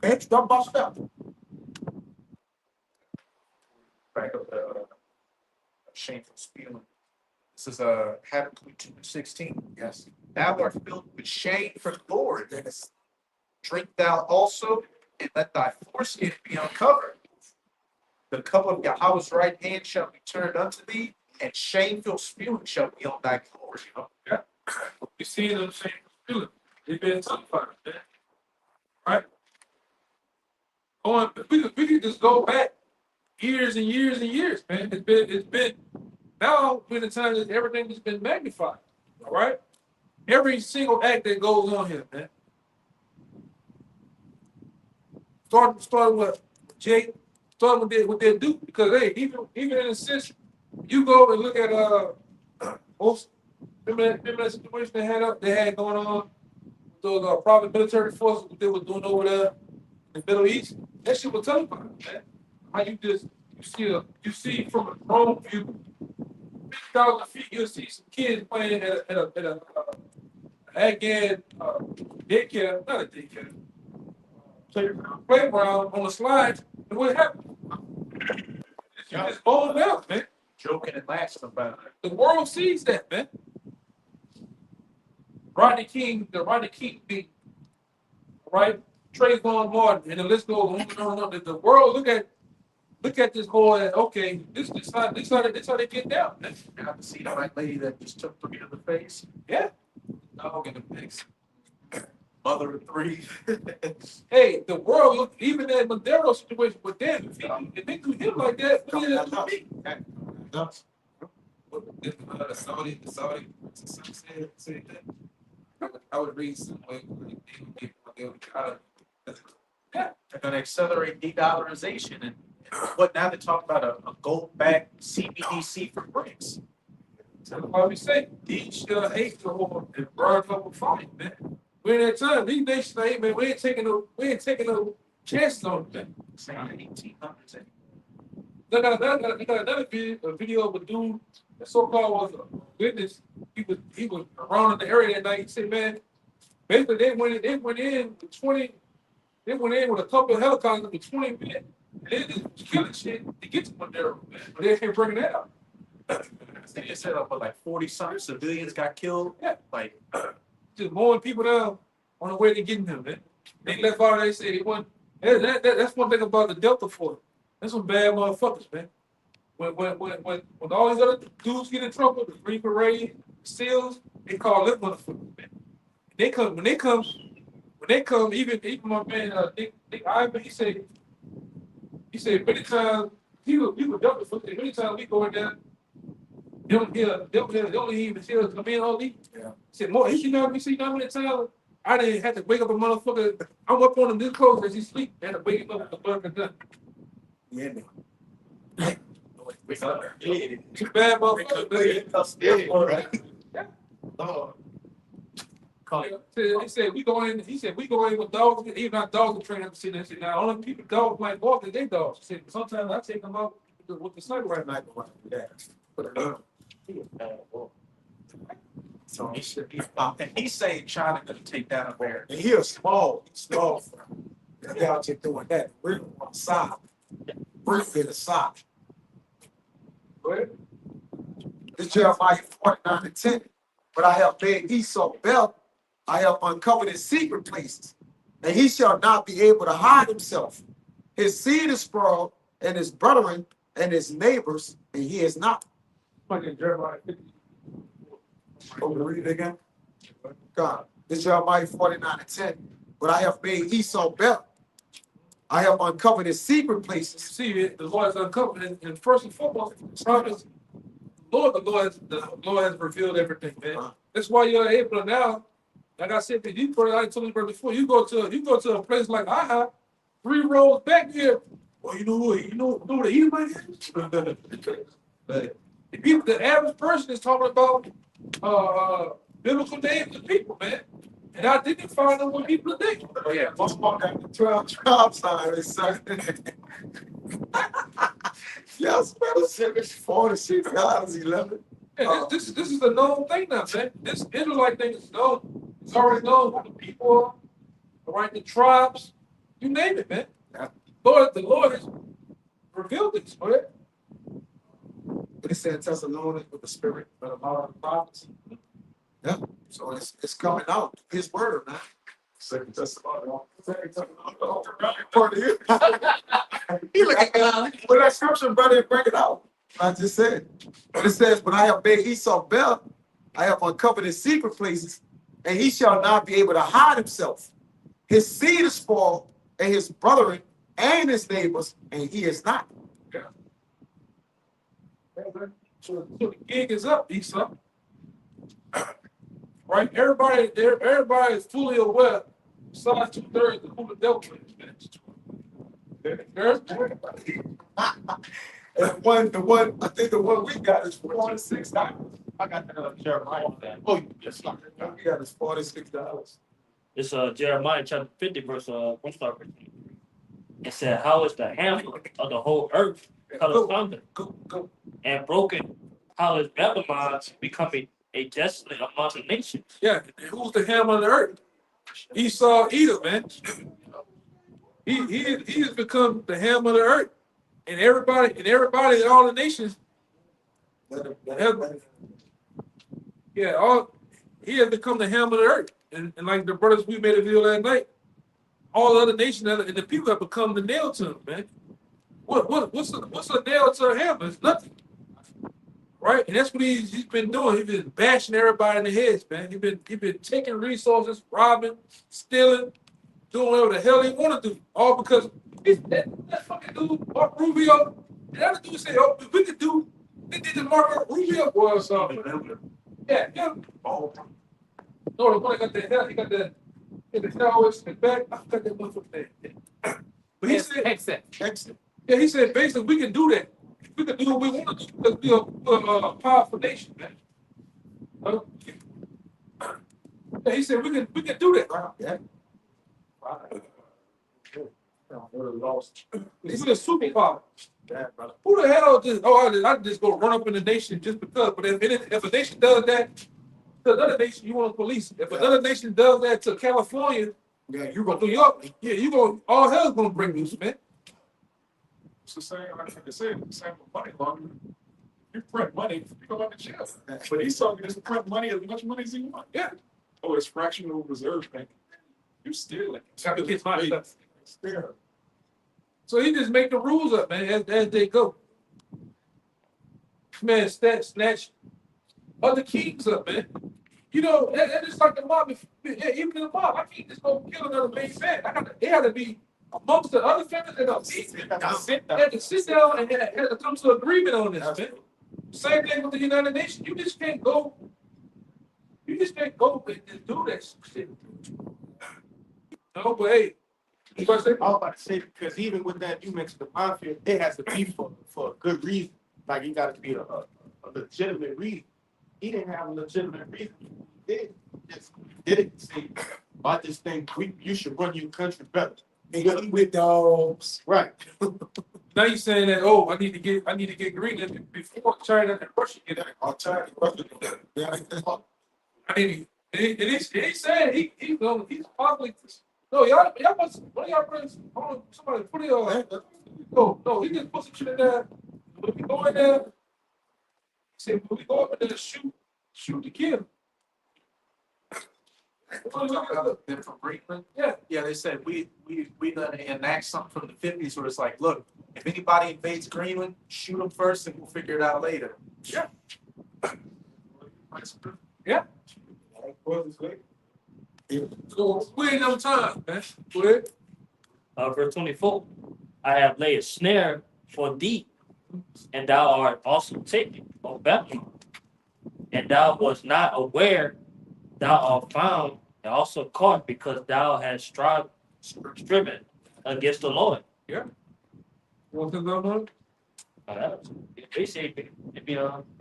Okay, step by step. Back up the shameful spewing. This is Habakkuk 2:16. Yes. Thou art filled with shame for the Lord. Drink thou also, and let thy foreskin be uncovered. The cup of Yahweh's right hand shall be turned unto thee, and shameful spewing shall be on thy glory. You see them same feeling. They've been terrified, man. Right? We could just go back years and years and years, man. It's been now been the time that everything has been magnified. All right? Every single act that goes on here, man. Starting with Jake, starting with what they do, because hey, even in a sense, you go and look at most remember that situation they had going on with those private military forces what they were doing over there in the Middle East. That shit was televised, man. How you see from a drone view, 50,000 feet, you'll see some kids playing at a Afghan daycare, not a daycare. Playground on the slides, and what happened? You just blown out, man. Joking and laughing about it. The world sees that, man. Rodney King beat, right? Trayvon Martin, and the list goes on and on and on. The world look at this boy and okay, this how they get down. Man. You have to see the white lady that just took 3 to the face. Yeah. Dog in the pics. Mother of 3. Hey, the world look even that Madero situation with them. If they do him like that, what is it? The Saudi said that. I would read somewhere They're gonna accelerate de-dollarization and what now they're talking about a gold-backed CBDC for BRICS. That's why we say these hate the war and burn up a fight, man. We're in that time. These nations say, hey, man, we ain't taking no chances on them. Saying 1800s. They got another video of a dude that so-called was a witness. He was around in the area that night. He said, man, basically they went in with 20. They went in with a couple of helicopters with 20 men. And they just was killing shit to get to Madero, man. But they can't bring that up. They said like 40-something civilians got killed. Yeah. Like Just mowing people down on the way to getting them, man. They left out. They said they won. That's one thing about the Delta Force. That's some bad motherfuckers, man. When all these other dudes get in trouble, the Green Beret, SEALs, they call them motherfuckers, man. When they come, even my man Nick Ivan, he said many times he was Delta Force. Many times we go in there, they don't even hear us come in all these. Yeah. He said more. You know, we see how many times I didn't have to wake up a motherfucker. I'm up on him this close as he sleep. I had to wake him up with the blood and gun. Yeah, man. Too bad, motherfucker. He said we go in. He said we go in with dogs. Even our dogs are trained up to see that shit. Now only people dogs like walk is they dogs. He said sometimes I take them out with the sniper rifle. Not going to do that. so he should be. And he's saying China gonna take down America. And he's small. They out here doing that. We're on the side. We're in the side. This Jeremiah 49:10. But I have made Esau belt. I have uncovered his secret places, and he shall not be able to hide himself. His seed is spoiled, and his brethren and his neighbors, and he is not. Fucking Jeremiah 50. Oh, read it again. God, this Jeremiah 49:10. But I have made Esau belt. I have uncovered his secret places. See it, the Lord has uncovered, and first and foremost, the Lord has revealed everything, man. That's why you're able to now, like I said, I told you before, you go to a place like IHOP, 3 rows back here. Well, you know what the Edomite is? The average person is talking about biblical names of people, man. And I didn't find them with people today. Oh yeah, Most walk out the 12 tribe sign, son. Yes, better 46, God is 11. Yeah, this is a known thing now, man. This Israelite thing is known. It's already known who the people are, all right, the tribes, you name it, man. Yeah. The Lord has revealed this, man. But it said Thessalonians with the spirit of the law of the prophets. Yeah, so it's coming out, his word, man. Second Thessalonians. Part of you. He like, well, that scripture, brother, bring it out. I just said, but it says, "When I have made Esau bare, I have uncovered his secret places, and he shall not be able to hide himself. His seed is spoiled, and his brethren and his neighbors, and he is not." So the gig is up, Esau. Right? Everybody is fully aware, besides 2/3 of who the devil is, man. And I think the one we got is $46. I got Jeremiah. Oh, you just like We got is $46. it's Jeremiah chapter 50, verse 1 start verse 23. It said, "How is the hammer of the whole earth cut asunder Go. and broken? How is Babylon becoming a desolate among the nations?" Yeah, and who's the hammer of the earth? Esau Edom, man. He has become the hammer of the earth. And everybody in all the nations, he has become the hammer of the earth. And like the brothers we made a video last night, all the other nations and the people have become the nail to him, man. What's a nail to a hammer? It's nothing. Right? And that's what he's been doing. He's been bashing everybody in the heads, man. He's been taking resources, robbing, stealing, doing whatever the hell he want to do. All because that fucking dude, Mark Rubio, and the other dude said, "Oh, we could do." They did the Mark Rubio was yeah. Oh, no, the one that got the hell, he got the terrorist in the back. I forgot that motherfucker name. But he said, Exit. yeah, he said basically we can do that. We can do what we want to do because we're a powerful nation, man. Yeah, he said we can do that. Yeah. He's a superpower. Yeah, brother. Who the hell just? I just go run up in the nation just because. But if a nation does that to another nation, you want to police it. If another nation does that to California, Yeah, you or go. New York, yeah, you go. All hell's gonna break loose, man. It's the same, like I said, the same with money laundering. You print money, you go back to jail. But Esau can just print money as much money as he wants. Yeah. Oh, it's fractional reserve bank. You stealing. Have to get my stuff. Stealing. So he just make the rules up, man, as they go. Man, snatch other kings up, man. You know, that is like the mob. Yeah, even in the mob, I can't just go kill another main man. They had to be amongst the other families that had to sit down and had to come to agreement on this, man. Same thing with the United Nations. You just can't go and just do that shit. No, but hey, you gonna say? I was about to say, because even with that, you mentioned the mafia, it has to be for a good reason. Like, it got to be a legitimate reason. He didn't have a legitimate reason. He just did it to say, I just think you should run your country better. They got with dogs. Right. Now you're saying that, oh, I need to get green before China and Russia get it. I'll tell you what. Yeah. I mean, he said he's probably no y'all must one of y'all friends somebody put it no he just put some shit in there. When we go in there, say when we go up in there, shoot the kid. Then from Greenland, Yeah, yeah, they said we done enact something from the 50s where it's like, look, if anybody invades Greenland, shoot them first and we'll figure it out later. yeah. So we ain't no time, man. Go ahead. Verse 24, "I have laid a snare for thee, and thou art also taken, O Babylon. And thou wast not aware, thou art found and also caught, because thou hast striven against the Lord." Want to go on? They say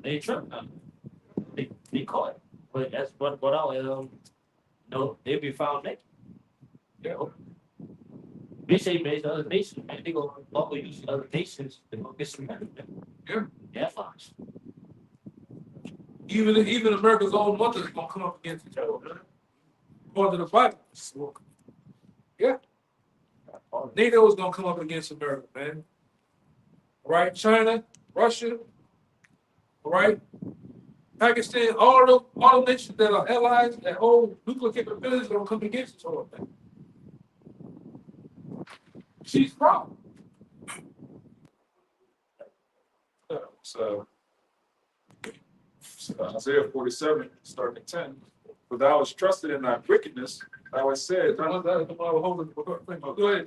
they tripped. They caught. But that's what I no, they be found naked. Yeah. They say based on other nations, man, they go local use other nations to go get some money. Yeah. Yeah, Fox. Even America's own mother is gonna come up against each other. According to the Bible. Yeah. NATO is gonna come up against America, man. All right, China, Russia, all right, Pakistan, all the nations that are allies, that hold nuclear capabilities, are gonna come against each other, man. She's wrong. So Isaiah 47, starting at 10. For thou hast trusted in thy wickedness, thou hast said, Go ahead,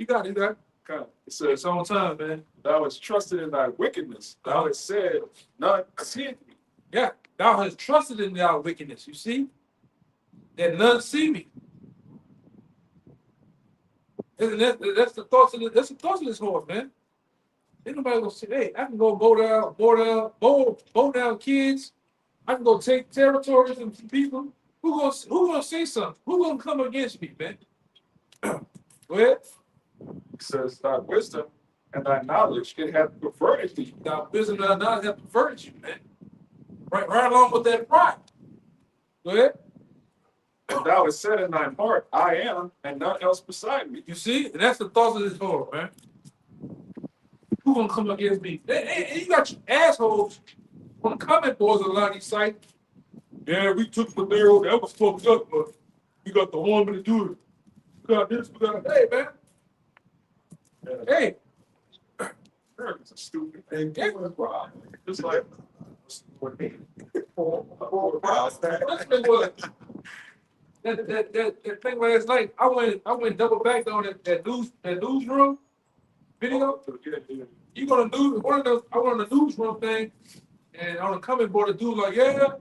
you got it, it says, It's on time, man. thou hast trusted in thy wickedness, thou hast said, none seeth me. Yeah, thou hast trusted in thy wickedness. You see, that none see me. And that's the thoughts of this horse, man. Ain't nobody gonna say, hey, I can go mow down kids. I can go take territories and people. Who gonna say something? Who gonna come against me, man? Go ahead. It says, thy wisdom and thy knowledge, it hath perverted thee. Thy wisdom and thy knowledge have perverted you, man. Right along with that pride. Go ahead. And thou hast said in thine heart, I am, and none else beside me. You see, and that's the thoughts of this horse, man. Who gonna come against me? And you got your assholes on the comment boards of a lot of these sites. Yeah, we took the barrel, that was fucked up, but we got the army to do it. We got this, we got hey, man. Hey, America's a stupid hey, thing. Just like listen to what that thing last night. I went double back on that newsroom video. You gonna do one of those? I went on the newsroom thing, and on the comment board, the dude like, yeah,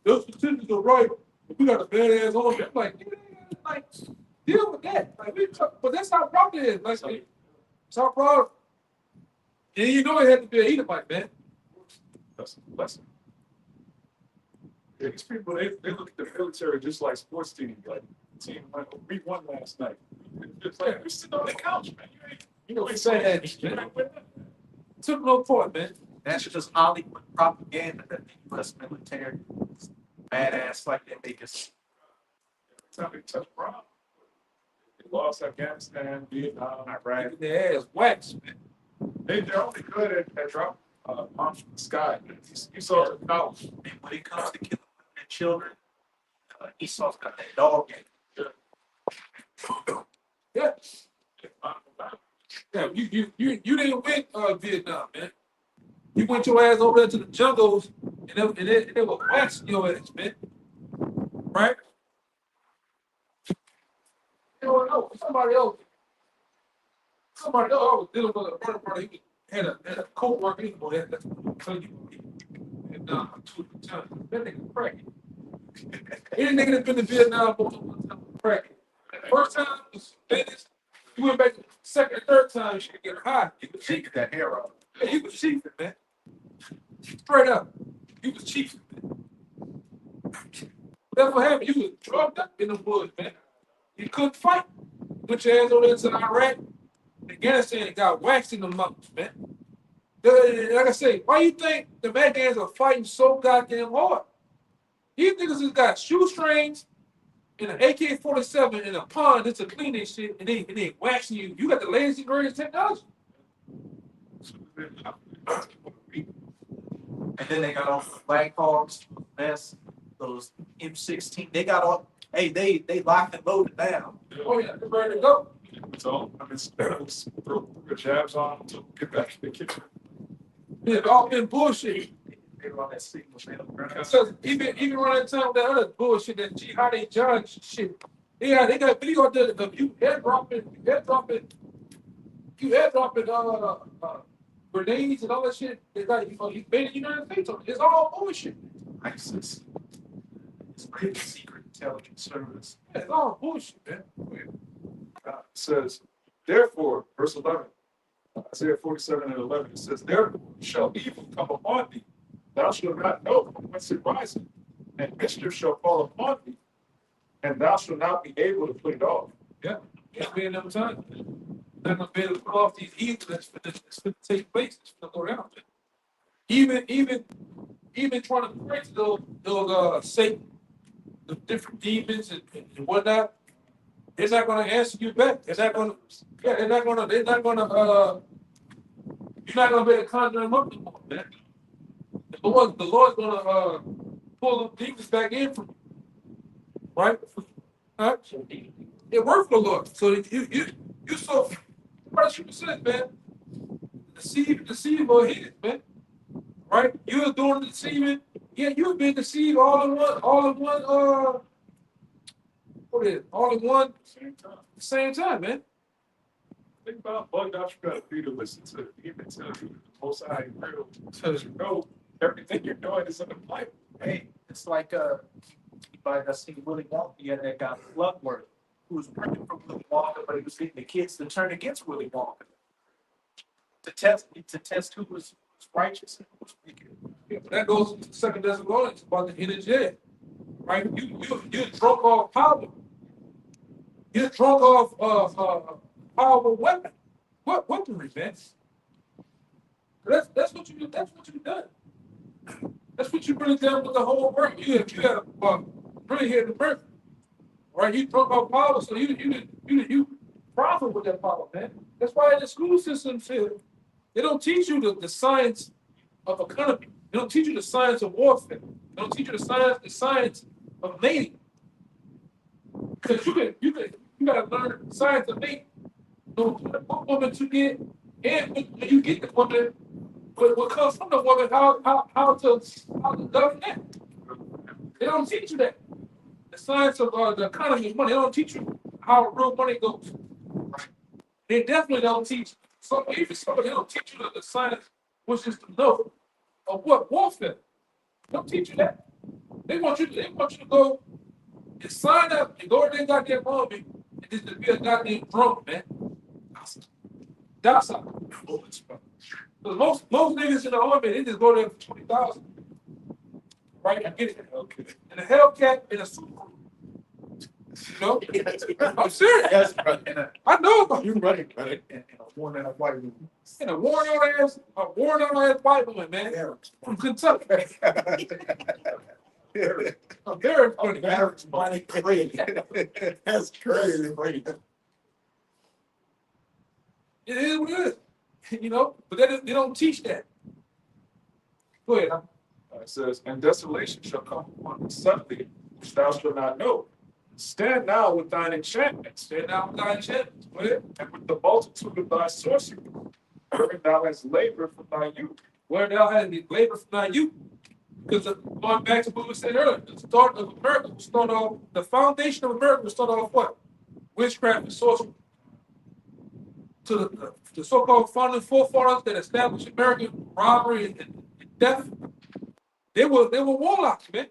those statistics are right. But we got a badass army. I'm like, yeah, like deal with that. Like, but that's how proud it is. Like, it's how proud. And you know it had to be an Edomite, man. That's a lesson. Yeah, these people, they look at the military just like sports teams. Like, we won last night. It's like, you're sitting on the couch, man. You ain't saying that. You're not winning. Took no point, man. That's just Hollywood propaganda that the US military is badass like they make us. Every time they touch Brown, they lost Afghanistan, Vietnam, Iraq. Their ass waxed, man. They're only good at dropping bombs from the sky. You saw it in college. And when it comes to killing women and children, Esau's got that dog in it. Yeah. Yeah, you didn't win Vietnam, man. You went your ass over there to the jungles and they were waxing your ass, man. Right? You don't know. Somebody else I was dealing with a brother, he had a co-worker, he was that's tell you. And that nigga cracky. Any nigga that's been to Vietnam cracky. First time was Dennis. You went back the second and third time, she could get high. You can shake that hair off. Yeah, he was cheating, man. Straight up. He was cheating, man. That's what happened. You was drugged up in the woods, man. You couldn't fight. Put your hands on into Iraq, Afghanistan, and got waxed in the mountains, man. Like I say, why you think the Afghans are fighting so goddamn hard? These niggas just got shoestrings and an AK-47 in a pond that's a clean and shit, and they waxing you. You got the latest and greatest technology. And then they got all the Black Hawks, that's those M16. They got all, hey, they locked and loaded down. Oh yeah, they're ready to go. So, I mean, throw the jabs on them to get back to the kitchen. It's all been bullshit. They run that signal, man. Because even running time with that other bullshit, that jihadi judge shit. Yeah, they got video of you airdropping grenades and all that shit. It's like, you made the United States on it. It's all bullshit. ISIS. It's pretty secret intelligence service. It's all bullshit, man. It says, therefore, verse 11, Isaiah 47 and 11, it says, therefore shall evil come upon thee. Thou shalt not know from whence it riseth, and mischief shall fall upon thee, and thou shalt not be able to put it off. Yeah, it's been enough time. Not gonna be able to pull off these evils that's gonna take place. It's gonna go down. Even even trying to pray to those Satan, the different demons and whatnot, they're not gonna answer you back. They're not gonna, yeah, they're not gonna, you're not gonna be able to conjure them up anymore, man. The Lord's gonna pull the demons back in from you, right? Huh? It worked for the Lord. So you so what you said, man. Deceive or hit, man. Right? You're doing the deceiving. Yeah, you've been deceived all in one, same time, man. Think about bugged out, you gotta be to listen to, even to the most high real, to know everything you're doing is in the Bible. Hey, it's like anybody that's seen Willy Wonka, yeah, that got Bloodworth, who was working for Willy Wonka, but he was getting the kids to turn against Willy Wonka to test who was righteous and who was wicked. Yeah, but that goes to Second Thessalonians about the hidden gem, right? You're drunk off power. You're drunk off powerful weapon. What weaponry, man? That's what you done. That's what you really done with the whole work. You had really hit the birth, right? You drunk off power, so you profit with that power, man. That's why in the school system, they don't teach you the science of economy. They don't teach you the science of warfare. They don't teach you the science of mating. Because you gotta learn the science of mating. So what woman to get, and when you get the woman, what comes from the woman, how to govern that. They don't teach you that. The science of the economy of money. They don't teach you how real money goes. Right? They definitely don't teach. So even they don't teach you the science, which is the know of what warfare. They don't teach you that. They want you to go and sign up and go to their goddamn army and just to be a goddamn drunk, man. Docile. Because most niggas in the army, they just go there for 20,000. Right? I get it. Okay. And a Hellcat and a Super. You know? I'm serious. Yes, brother. I know about You running, brother. And a worn out white woman. and a worn out ass white woman, man. From Kentucky. I'm very funny. Marriage money crazy. That's crazy, buddy. It is what it is. You know, but they don't teach that. Go ahead. It says, and desolation shall come upon thee suddenly, which thou shalt not know. Stand now with thine enchantments, Stand down with thy enchantments. Go ahead. and with the multitude of thy sorcery, wherein thou hast labored from thy youth. Where thou hast labor from thy youth. Because going back to what we said earlier, the start of America will start off, the foundation of America will start off what? Witchcraft and sorcery. To the so-called founding forefathers that established American robbery and death, they were warlocks, man.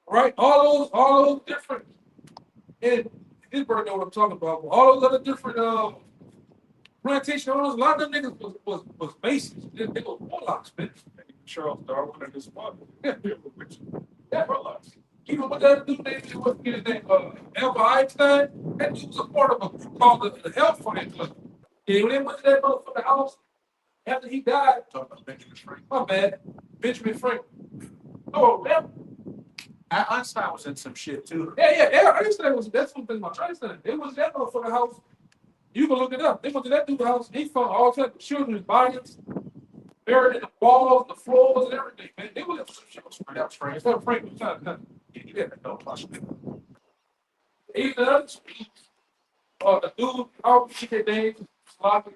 Right? All those different, and this brother know what I'm talking about. But all those other different plantation owners, a lot of them niggas was Masons. They were warlocks, man. Charles Darwin and his mother. Yeah. Which Yeah. warlocks. Even with that dude named his name, Albert Einstein, that dude was a part of a group called the Hellfire Club. And when they went to that motherfucking house, after he died, Talking about Benjamin Franklin. my bad, Benjamin Franklin. Oh, that, Einstein was in some shit too. yeah, Einstein was, that's something my Einstein. They went to that motherfucking house. You can look it up. They went to that dude's house. He found all types of children's bodies buried in the walls, the floors, and everything, man. They were some shit. That was Frank. It's not Franklin, nothing. He didn't know much. Even the other the dude, I don't forget their name, Sloppy.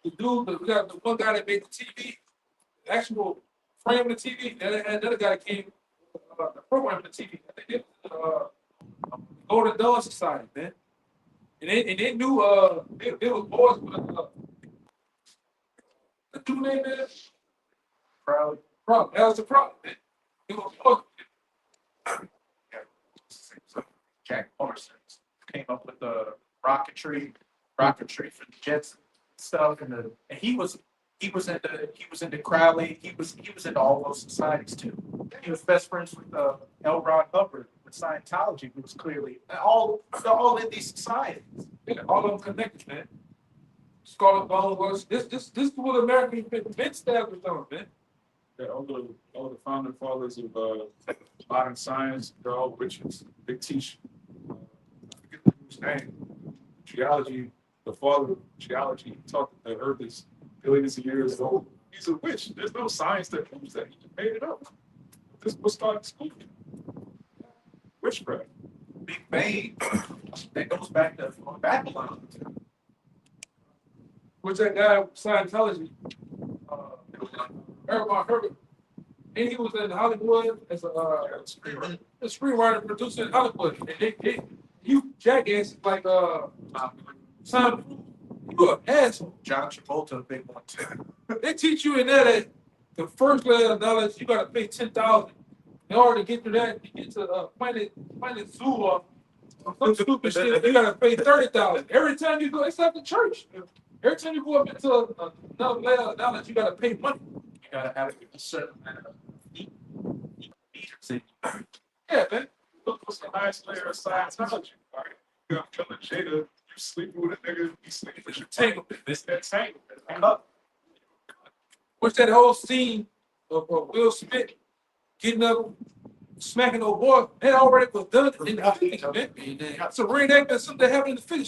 The dude, we got the one guy that made the TV, the actual frame of the TV. Then they had another guy that came, the program of the TV. I think it was Golden Dawn Society, man. And they knew they was boys with the dude name is Crowley. That was the problem, man. It was boys. Jack Parsons came up with the rocketry for the jets and stuff, and he was into Crowley. He was into all those societies too. He was best friends with L. Ron Hubbard with Scientology, who was clearly all in these societies. Yeah, all of them connected, man. Scarlet Bone was this is what American event staff was doing, man. Yeah, all the founding fathers of modern science, they're all witches. They teach, I forget the dude's name, geology, the father of geology, he taught that the earth is billions of years old. He's a witch. There's no science that proves that. He just made it up. This was started school. Witchcraft. Big Bang, that goes back to Babylon. Which that guy Scientology, Erwin Herbert, and he was in Hollywood as a screenwriter, producer in Hollywood, and you jackasses like Simon, you an asshole. John Travolta, a big one too. They teach you in there that the first level of knowledge you gotta pay 10,000 in order to get to that. You get to Planet Zoo or some stupid shit. You gotta pay 30,000 every time you go. It's like the church. Every time you go up into another level of knowledge, you gotta pay money. You gotta have a certain amount of meters. Yeah, man. Look, what's the highest layer of Scientology? All right, you got Killer Jada, you sleeping with a nigga, he sleeping with your tangle. This that tangle. What's that whole scene of Will Smith getting up, smacking old boy? That already was done in the 50s, man. So reenacting something that happened in the 50s,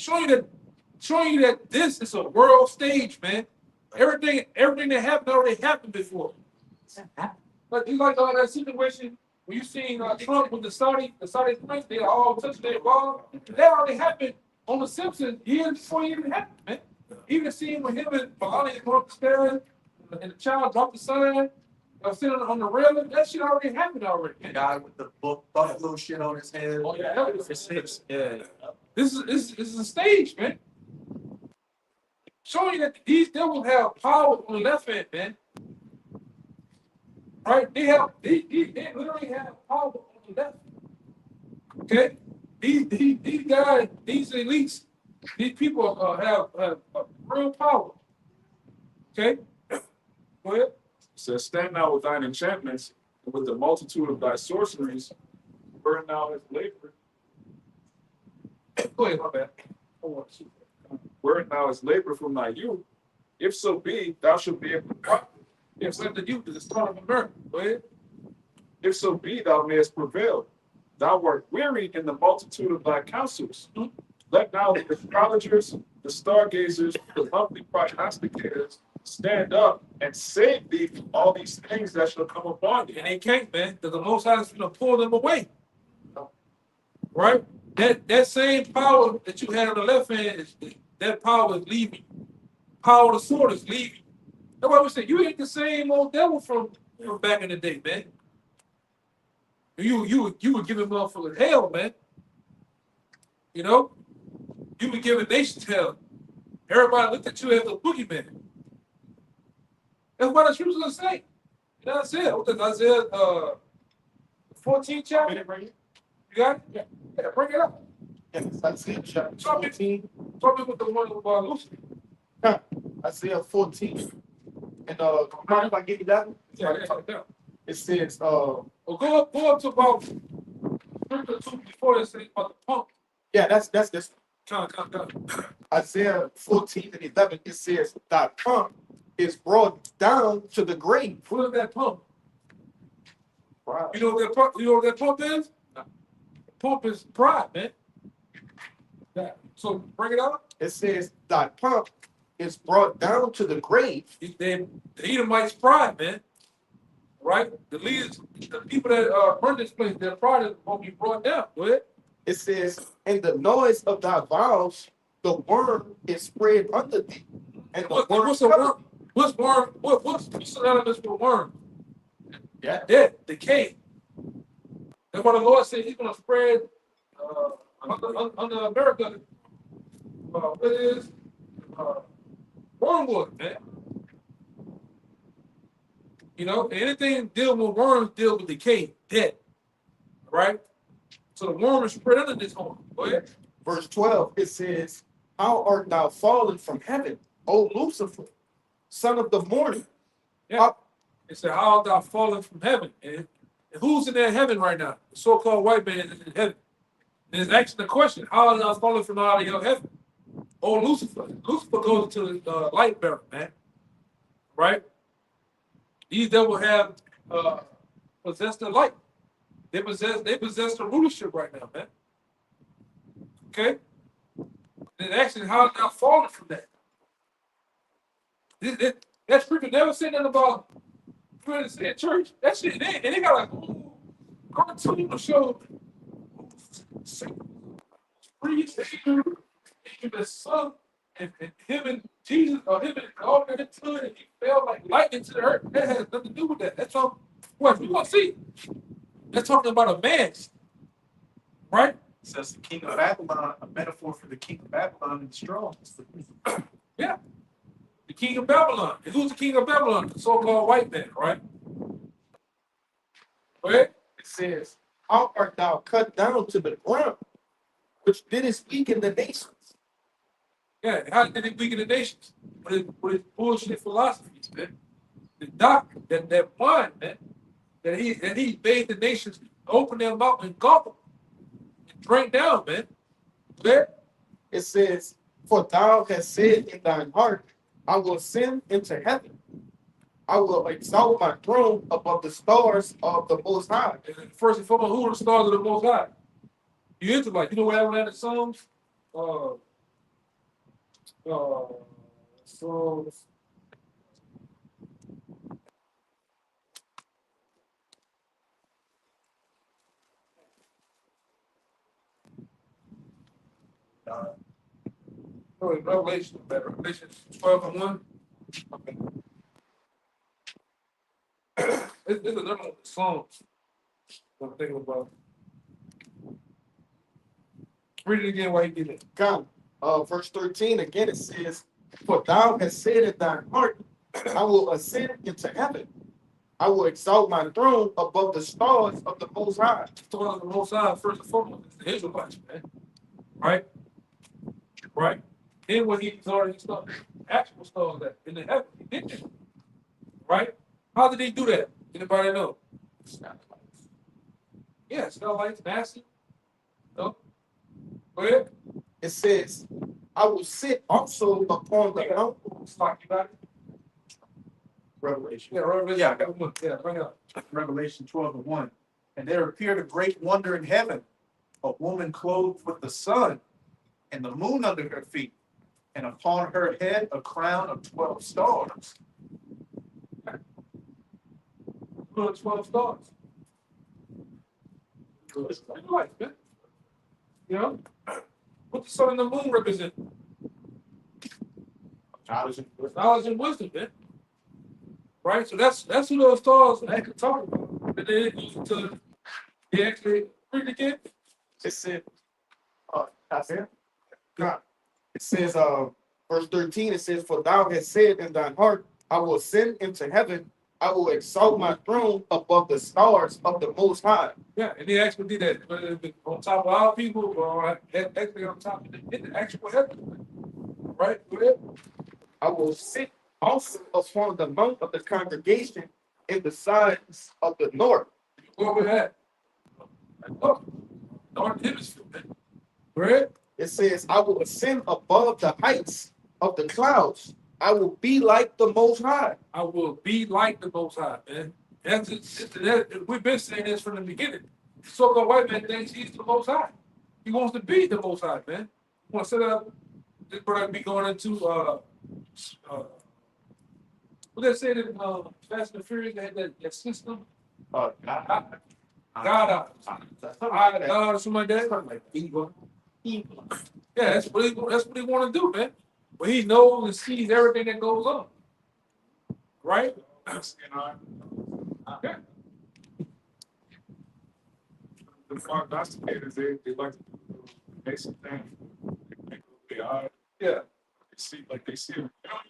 showing you that this is a world stage, man. Everything that happened already happened before. Like you like all that situation when you seen Trump with the Saudi prince, they all touched their ball. That already happened on The Simpsons years before it even happened, man. Even the scene with him and Melania going up the stairs and the child dropped the sign, sitting on the railing, that shit already happened already. The guy with the buffalo shit on his head. Oh yeah, that was It's his, yeah. This is a stage, man. Showing you that these devils have power on the left hand, man. Right? They literally have power on the left. Okay? These guys, these elites, these people have real power. Okay? Go ahead. It says, stand now with thine enchantments, and with the multitude of thy sorceries, burn now his labor. Go ahead, my bad. Burn now his labor from thy youth. If so be, thou shalt be able to profit. If so, the youth is the start of America. Go ahead. If so be, thou mayest prevail. Thou art weary in the multitude of thy counsels. Let now the astrologers, the stargazers, the lovely prognosticators stand up and save thee from all these things that shall come upon thee. And they can't, man, because the Most High is going to pull them away. Right? That same power that you had on the left hand, that power is leaving. Power of the sword is leaving. That's why we say you ain't the same old devil from back in the day, man. You were giving motherfuckers hell, man. You know? You were giving nations hell. Everybody looked at you as a boogeyman. That's what the scriptures gonna say. You know what I said? What does Isaiah 14 chapter? You got it? Yeah, bring it up. Yes, Isaiah chapter 14. Talk me with the one about Lucifer. Isaiah 14. And mind if I give you that one? Yeah. It says, Well, go up to about 2 before they say about the pump. yeah, that's this. Come. Isaiah 14 and 11, it says, thy pump is brought down to the grave. What is that pump? Wow. You know what that pump is? No. Pump is pride, man. Yeah. So bring it up. It says, thy pump is brought down to the grave. The Edomites' pride, man. Right? The leaders, the people that run this place, their pride is going to be brought down. Go ahead. It says, and the noise of thy vows, the worm is spread under thee. And the What's a worm? What's worm? What's synonymous with worm? Yeah. Death, decay. That's why the Lord said He's going to spread under America. What is wormwood, man? You know, anything deal with worms deal with decay, death. Right? So the worm is spread under this home. Go ahead. Verse 12, it says, how art thou fallen from heaven, O Lucifer, son of the morning? Yeah. It said, how art thou fallen from heaven? And who's in that heaven right now? The so-called white man is in heaven. And it's asking the question, how art thou fallen from out of your heaven? Oh, Lucifer. Lucifer goes to the light bearer, man. Right? These devils have possessed the light. They possess the rulership right now, man. Okay? And actually, how they're falling from that. That scripture never said nothing about trying to say at church. That shit, they got like a whole cartoon to show priest, the son, and him and Jesus, or him and all that son, and he fell like lightning to the earth. That has nothing to do with that. That's all. What we gonna see? That's talking about a man's, right? Says the king of Babylon, a metaphor for the king of Babylon and the strong. Yeah. The king of Babylon. And who's the king of Babylon? The so-called white man, right? Okay? It says, how art thou cut down to the ground, which didn't speak in the nations? Yeah, how did it weaken the nations? With his bullshit philosophies, man. The doctrine, that mind, man, that he made the nations open their mouth and gobble and drink down, man. Okay? It says, for thou hast said in thine heart, I will ascend into heaven. I will exalt my throne above the stars of the Most High. And first and foremost, who are the stars of the Most High? You Israelite. You know what happened in the Psalms? Psalms. Revelation 12 and 1. Okay. It's another one of the Psalms I'm thinking about. Read it again while you get it. God, verse 13, again it says, for thou hast said in thine heart, I will ascend into heaven. I will exalt my throne above the stars of the Most High. Stars of the Most High, first and foremost, is the Israelites, man. Right? Right? Then when he's already started, actual stars that in the heaven, he did that. Right? How did he do that? Anybody know? Yeah, starlights, NASA. No? Go ahead. It says, I will sit also upon the mount. Stock, you got it? Revelation. Yeah, Revelation. Yeah, I Yeah, bring it up. Revelation 12 and 1. And there appeared a great wonder in heaven, a woman clothed with the sun and the moon under her feet, and upon her head a crown of 12 stars. 12 stars. Israelites, man. You know? What the sun and the moon represent? Knowledge and wisdom, man. Right? So that's who those stars actually talking about. And they use it to they actually read again. It said, Isaiah? God. It says, verse 13, it says, for thou hast said in thine heart, I will ascend into heaven. I will exalt my throne above the stars of the Most High. Yeah, and they actually did that. Whether it be on top of our people or actually on top of the actual heaven. Right? Go ahead. I will sit also upon the mount of the congregation in the sides of the north. Go over that. Look, North Hemisphere, man. Go ahead. It says, I will ascend above the heights of the clouds. I will be like the Most High. I will be like the Most High, man. We've been saying this from the beginning. The so-called white man thinks he's the Most High. He wants to be the Most High, man. He wants to set up. This brother be going into what they said in Fast and Furious. They had that system. God, God, or something like that. Yeah, that's what he want to do, man. But he knows and sees everything that goes on. Right? Yeah. The prognosticators, they like to do the basic thing. They make it look odd. Yeah. They see it. They don't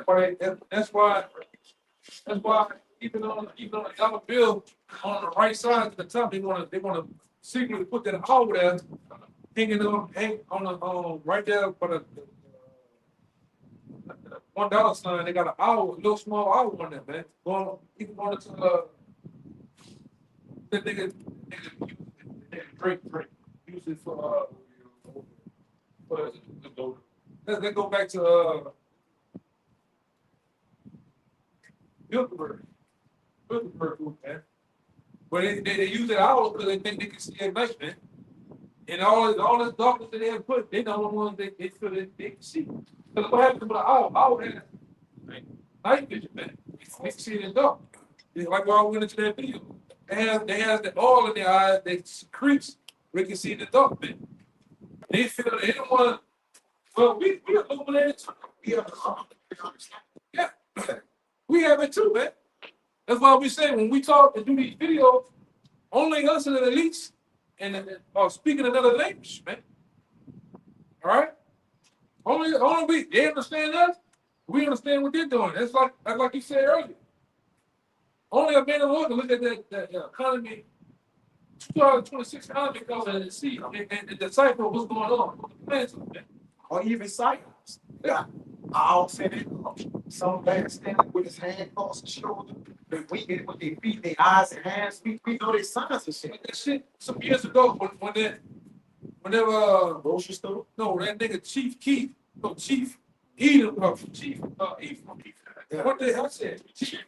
realize it. That's why even on the dollar bill on the right side to the top, they want to secretly put that owl there, hang on the right there for the $1 sign. They got an owl, a little small owl on there, man. Even going to the nigga drink use it for let's go back to Bilderberg. Bilderberg group, man. But they use it all because they think they can see at night, man. And all this darkness that they have put, they the only ones they feel that they can see. Because what happens with the owl has night vision, man. They can see it in the dark. It's like when I went into that video. They have the oil in their eyes that secretes where they can see in the dark, man. They feel they don't want to. Well, we illuminated too. Yeah, we have it too, man. That's why we say when we talk and do these videos, only us and the elites and are speaking another language, man. All right? Only we, they understand us, we understand what they're doing. That's like you said earlier. Only a man and Lord can look at that economy, 2026 economy comes and see and decipher what's going on. What the plans are, man. Or even silence. Yeah. I'll say that some man standing with his hand across his shoulder, they weakened with their feet, their eyes and hands, we know their signs and shit. But that shit some years ago whenever Grocery store. no, that nigga Chief Keef, Chief Edom, Chief Yeah. what the hell said? Chief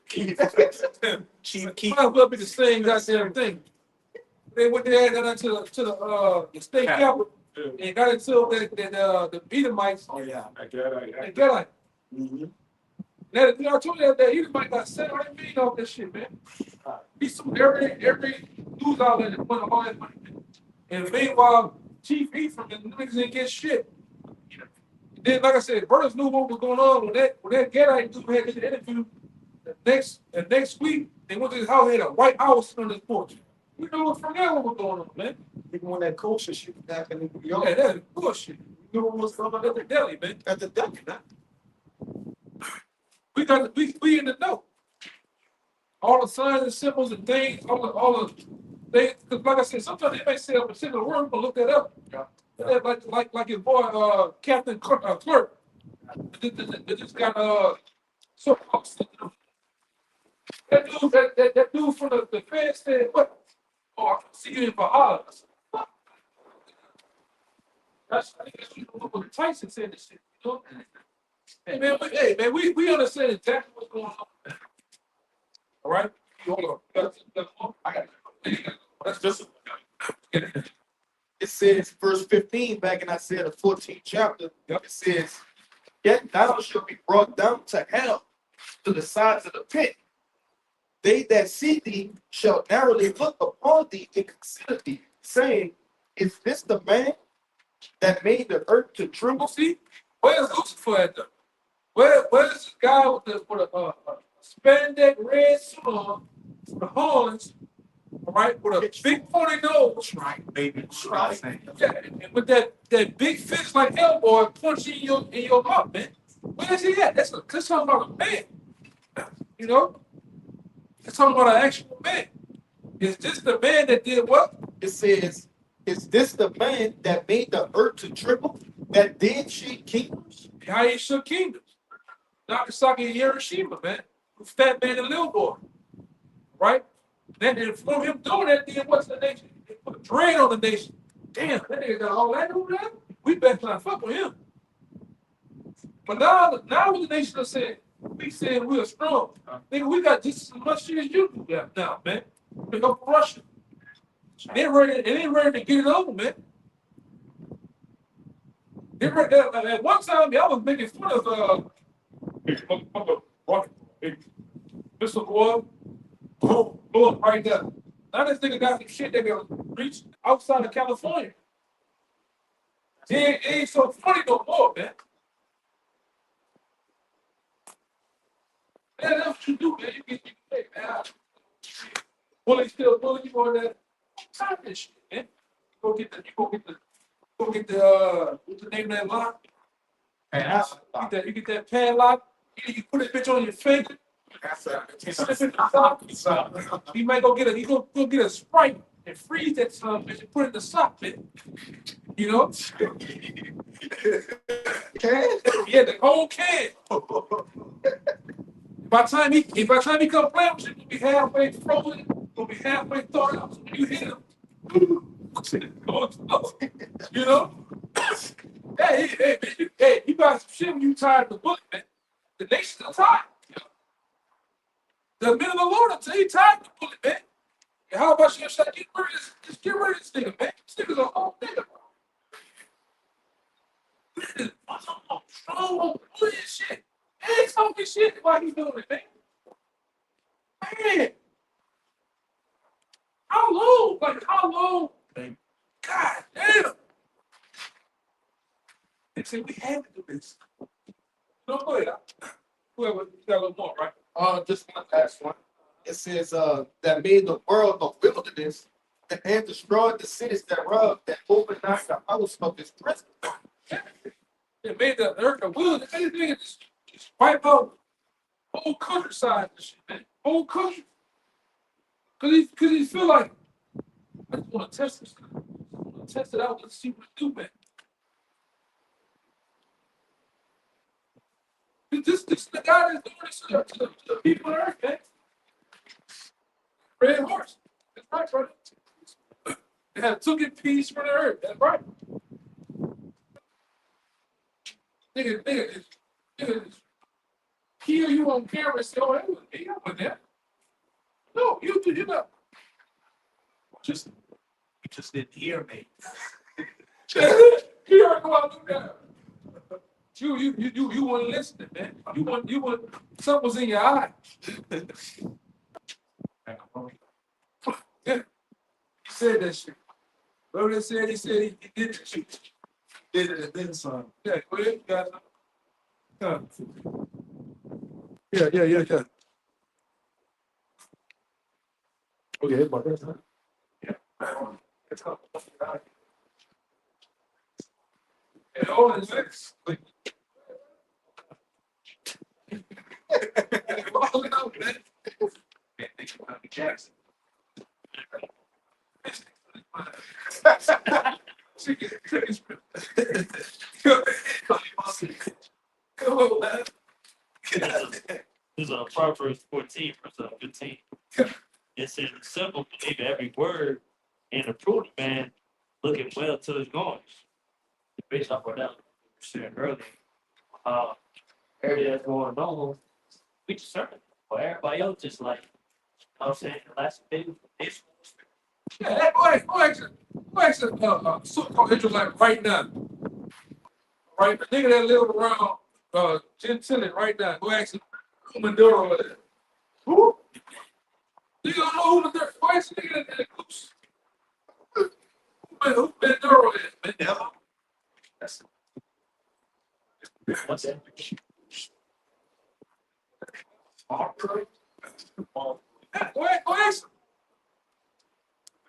Chief Keef. Might as well be the same goddamn thing. They went there, got into the state capital, and got into the Edomites. Oh yeah. And get like, Mhm. I told you that Edomite got $700 million off this shit, man. He sued every news outlet that put all that money. And meanwhile, Chief Ephraim and the niggas didn't get shit. Then, like I said, brothers knew what was going on when that Gadite dude had this interview. The next week, they went to his house, had a white house on his porch. We know from there what was going on, man. Even when that kosher shit happened in New York, Yeah, that's bullshit. you know what was going on At the deli, man. at the deli, huh? We in the know. All the signs and symbols and things, all the things. Cause like I said, sometimes they may say a particular word, but look that up. Yeah. Like his boy, Captain Clerk. They just got so that dude from the Fed said, "What? Oh, I can see you in Baha'i." I think that's what Tyson said. This shit. You know? Hey man, we understand exactly what's going on. All right, hold on. I got it. That's just. It says verse 15 back in Isaiah the 14th chapter. Yep. It says, "Yet thou shalt be brought down to hell, to the sides of the pit. They that see thee shall narrowly look upon thee and consider thee, saying, Is this the man that made the earth to tremble?" See, where's Lucifer at though? Where's the guy with a spandex red suit on, with the horns, all right, with a big pointy nose, Right, baby. Right. yeah, and with that big fist like elbow punching in your mouth, man. Where's he at? That's talking about a man. You know? That's talking about an actual man. Is this the man that did what? It says, "Is this the man that made the earth to tremble, that did shake kingdoms?" How he shook kingdoms. Nagasaki and Hiroshima, man. Fat man and little boy. Right? Then from him doing that, then what's the nation? They put a drain on the nation. Damn, that nigga got all that over there. We better not fuck with him. But now with the nation is saying, we saying we're strong. Nigga, we got just as much shit as you do now, man. We go for Russia. They ain't ready to get it over, man. At one time, y'all was making fun of missile go up, boom, blow up right there. Now this nigga got some shit that can reach outside of California. It ain't so funny no more, man. Man, that's what you do, man. You get paid, man. Bully still bully you on that time and shit, man. Go get the what's the name of that lock? You get that padlock. You put that bitch on your finger. Slip it in the sock. You might go get a Sprite and freeze that son bitch and put it in the sock, man. You know? Yeah, the whole can. By the time he come play with you, it'll be halfway frozen, it'll be halfway thawed out. So when you hit him, you know? Hey, you got some shit when you tired of the bullet, man. The nation's tired. the men of the Lord will tell you time to pull it, man. And how about you start getting rid of this? Just get rid of this nigga, man. This nigga's a whole nigga, bro. I'm strong on bullying shit. Ain't talking shit while he doing it, man. Man. How long? Like, how long? God damn. They say we had to do this. No, go ahead. Whoever, you got a little more, right? Just one last one. It says, that made the world a wilderness, that had destroyed the cities thereof, that opened not the house of his prison. It made the earth a wilderness. Anything just wipe out whole countryside and shit, man. Whole country. Cause he feel like I just want to test this. I want to test it out. Let's see what it do, man. This the guy that's doing this to the people on earth, man. Red horse. That's right, brother. They have took it peace from the earth. That's right. Nigga just kill you on camera and say, oh, that was me. I wasn't there. No, you not. You just didn't hear me. You already know I do that. You weren't listening, man. You weren't, something was in your eye. Yeah. He said that shit. Whatever they said, he did that shit. Did it and then some. Yeah, go ahead, you guys. Yeah. Okay, but that's not. Yeah. It's not. And all the next. Jackson. Come on, man. This is Proverbs 14, verse 15. It says, the simple believe every word, and the prudent man looking well to his goings. Based off what that was said earlier, everything that's going on, we just certain. For everybody else, just like, I'm saying, the last thing, it's Yeah, go ask a so-called Israelite right now. Right, the nigga that live around Gentile right now, go ask him who Maduro is. Who? You don't know who Maduro is? Go ask the nigga that goose. Who Maduro is? Mandela? That's what's that? Yeah, go ask him.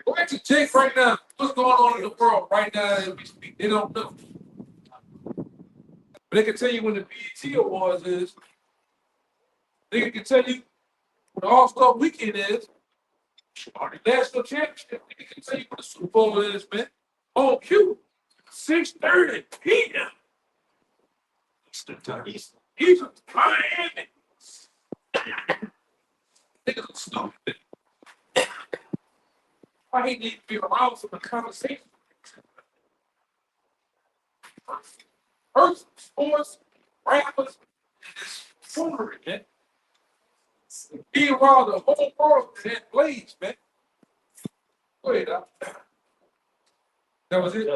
Go ask Jake right now. What's going on in the world right now as we speak? They don't know. But they can tell you when the BET Awards is. They can tell you what the All-Star Weekend is. Or the National Championship. They can tell you what the Super Bowl is, man. On cue. 6:30 p.m. Eastern time. Eastern Miami. Niggas are stupid. Why he need to be around for the conversation? First, sports, rappers, foolery, man. Be around the whole world that blaze, man. Go ahead, Doc. That was it?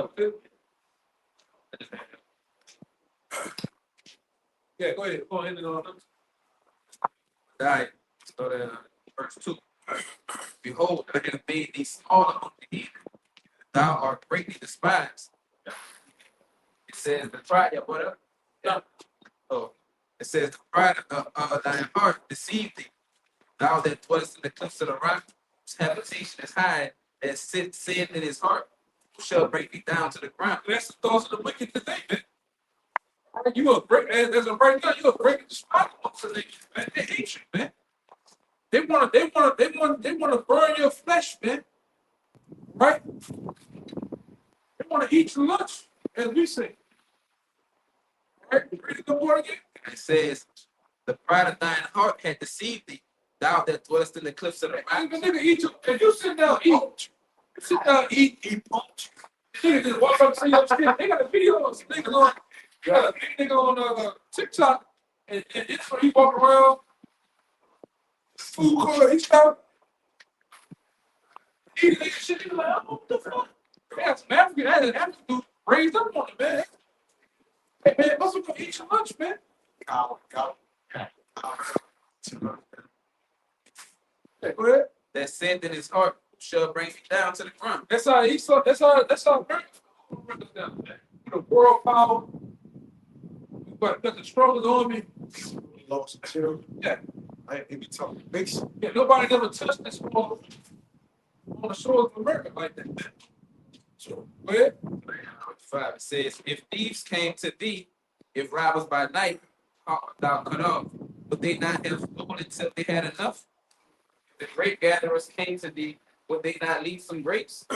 Yeah, go ahead. Go ahead and on. Right. So then, verse 2. Behold, I have made thee smaller unto thee. Thou art greatly despised. It says the pride, what up? Yeah. Oh, it says the pride of thine heart deceived thee. Thou that dwellest in the cliffs of the rock, whose habitation is high, that sin in his heart, who shall break thee down to the ground. That's the thoughts of the wicked today, man. You a break as a right now, you a break the spot amongst the nation, man. They hate you, man. They wanna burn your flesh, man. Right? They wanna eat your lunch, as we say. Right? Read the word again. It says, the pride of thine heart had deceived thee, thou that dwellest in the cliffs of the rock. Nigga, eat you. If you sit down, eat. Sit down, eat punch. Nigga just walk up to your shit. They got a video of some niggas on. Got a nigga on TikTok, and it's when he walk around Food court, he stopped. He shit, he like, oh, what the fuck? Man, some African dude raised up on it, man. Hey, man, must have eat some lunch, man. Go. Hey, go ahead. That sin in his heart shall bring him down to the ground. That's how he saw. That's how. The world power. But got the struggles on me. Lost some children. Yeah. I ain't be talking big shit. Yeah, nobody never touched this on the shores of America like that. So, go ahead. 5 it says, if thieves came to thee, if robbers by night, thou cut off, would they not have stolen till they had enough? If the grape gatherers came to thee, would they not leave some grapes?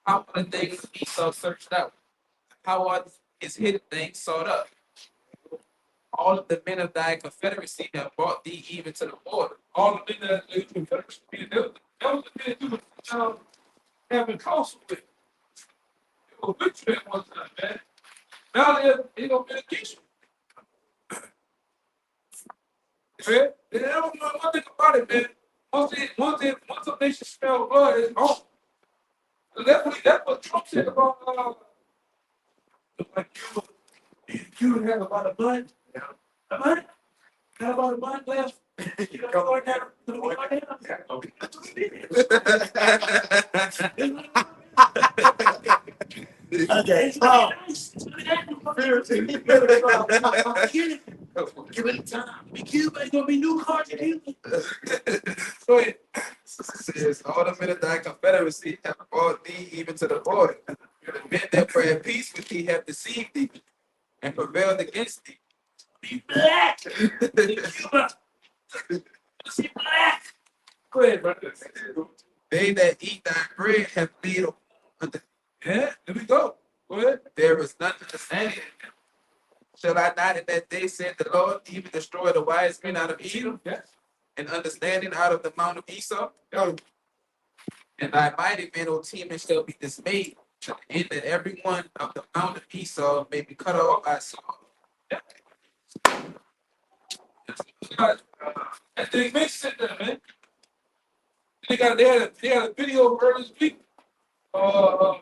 How are the things Esau searched out? How are his hidden things sought up? All of the men of thy confederacy have brought thee even to the border. All the things that they Confederacy, that was the thing you was having counsel with. It was with you at one time, man. Now they gonna be against you. Man, they don't know one thing about it, man. Once a nation smell blood, it's on. That's what Trump said about like you have a lot of blood. A blood? Got a lot of blood left. You got blood down. Okay. Give it time. Be Cuba, it's gonna be new cards in Cuba. Go ahead. Says, all the men of thy confederacy have brought thee even to the border. The men that were at peace with thee have deceived thee and prevailed against thee. Be black. In Cuba. See black. Go ahead, brother. They that eat thy bread have made Yeah, there we go. Go ahead. there is none understanding. Shall I not in that day, said the Lord, even destroy the wise men out of Edom, Yes. and understanding out of the mount of Esau? Oh. And thy mighty men, O Teman, shall be dismayed, to the end that every one of the mount of Esau may be cut off by sword. And they makes sense there, man. They had a video earlier this week. You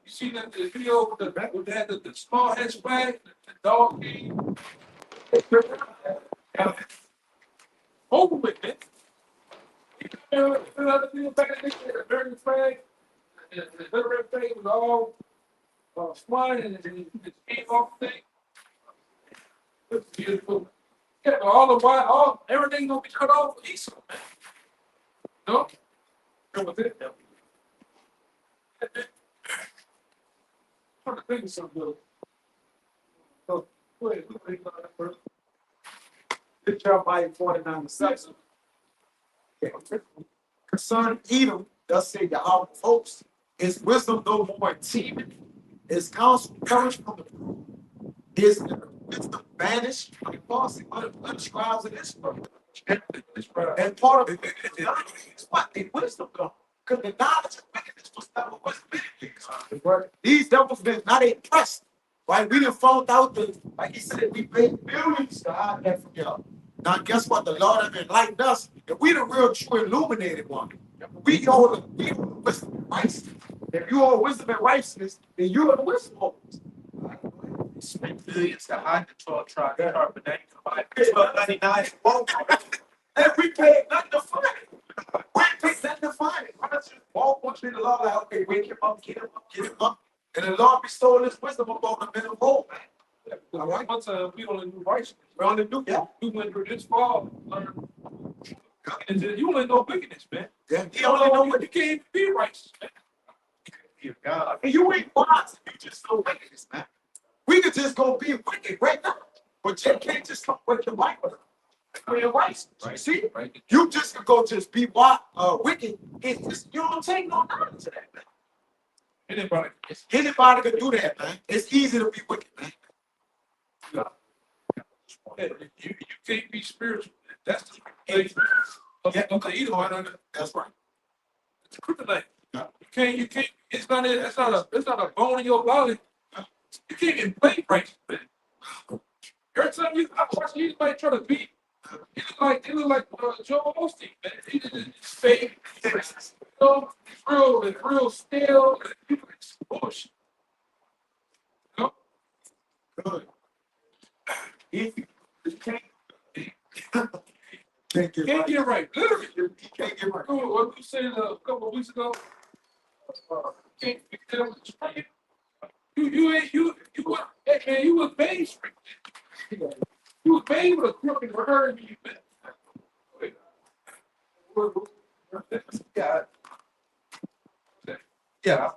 see that the video with the small hatchback, the dog came. Over with it. The video back in the American flag. The American flag was all flying and it came off the thing. It's beautiful. Yeah, but everything gonna be cut off for Esau, man. No? That was it. I'm thinking something good. So, go ahead. Good job by 49-7. Concerning Edom, thus say Yahweh of hosts, his wisdom no more teeming, his counsel perished from the truth, his wisdom vanished from the falsely unscribes of Israel. And part of it is what? The wisdom gone. Because the knowledge of wickedness was never with these devils been not impressed. Right? We done found out that, like he said, we paid millions to hide that from y'all. Now, guess what? The Lord have enlightened us, and we the real true illuminated one. We hold the wisdom and righteousness. If you hold wisdom and righteousness, then you are the wisdom holders. Spent billions to hide the 12 tribes, but now you can buy 12.99. And we paid nothing to find it. We paid nothing to find it. Why don't you walk one to the Lord like, okay, wake him up, get him up, get him up. And the Lord bestowed his wisdom upon the men of old. All right. Once we only knew righteousness. We only knew that. We went through this far, learned. And you only know wickedness, man. Yeah. He only know what you can't be righteous, man. God. And you ain't wise if you just know wickedness, man. We could just go be wicked right now. But you can't just come with your life with your rights. Right. See? Right? You just could go just be wicked. It's just, you don't take no knowledge of that, man. Anybody can do that, man. It's easy to be wicked, man. You can't be spiritual. That's the thing. Okay, you know, That's right. it's kryptonite. You can't, it's not a bone in your body. You can't even play right, man. Every time I watch anybody try to beat They look like Joel Osteen, man. It's fake. It's, it's real stale. It's bullshit. You know? Good. If you can't, Can't get Can't right. get it right. Literally. Can't get right. What you said a couple of weeks ago? Can't fix that with the spray. You was, hey man, you was made straight. You was made with a crooked herd. Yeah. Yeah.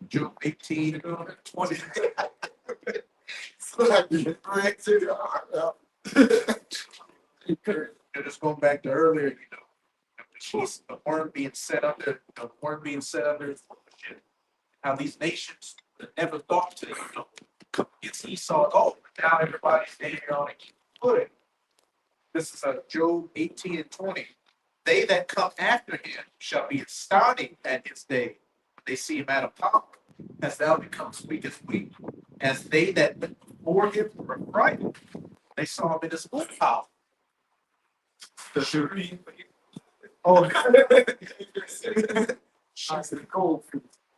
June 18, 20. So like the right to the heart. And just going back to earlier, the worm being set under, how these nations that never thought to, come against Esau at all. Now everybody's standing on it. Put it. This is Job 18 and 20. They that come after him shall be astonished at his day. They see him out of power, as thou becomest weak as weak. As they that went before him were frightened, they saw him in his full power. Oh.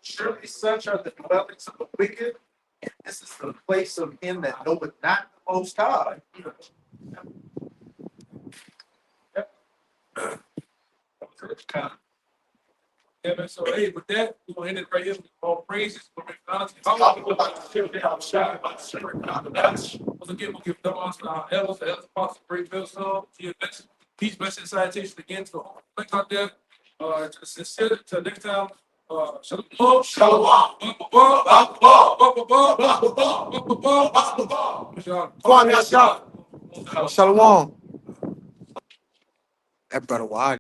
Surely such are the dwellings of the wicked, and this is the place of him that knoweth not the Most High. Yeah, man. So hey, with that, we're gonna end it right here. All praises, glory, and honor. Once again, we'll give double to our elders, the elders, apostles, great millstone, GMS. Peace, blessing, salutation again to the whole place out there. To the sincere, till next time. Shalom. Shalom. Kwame Asha. Shalom. That brother wide.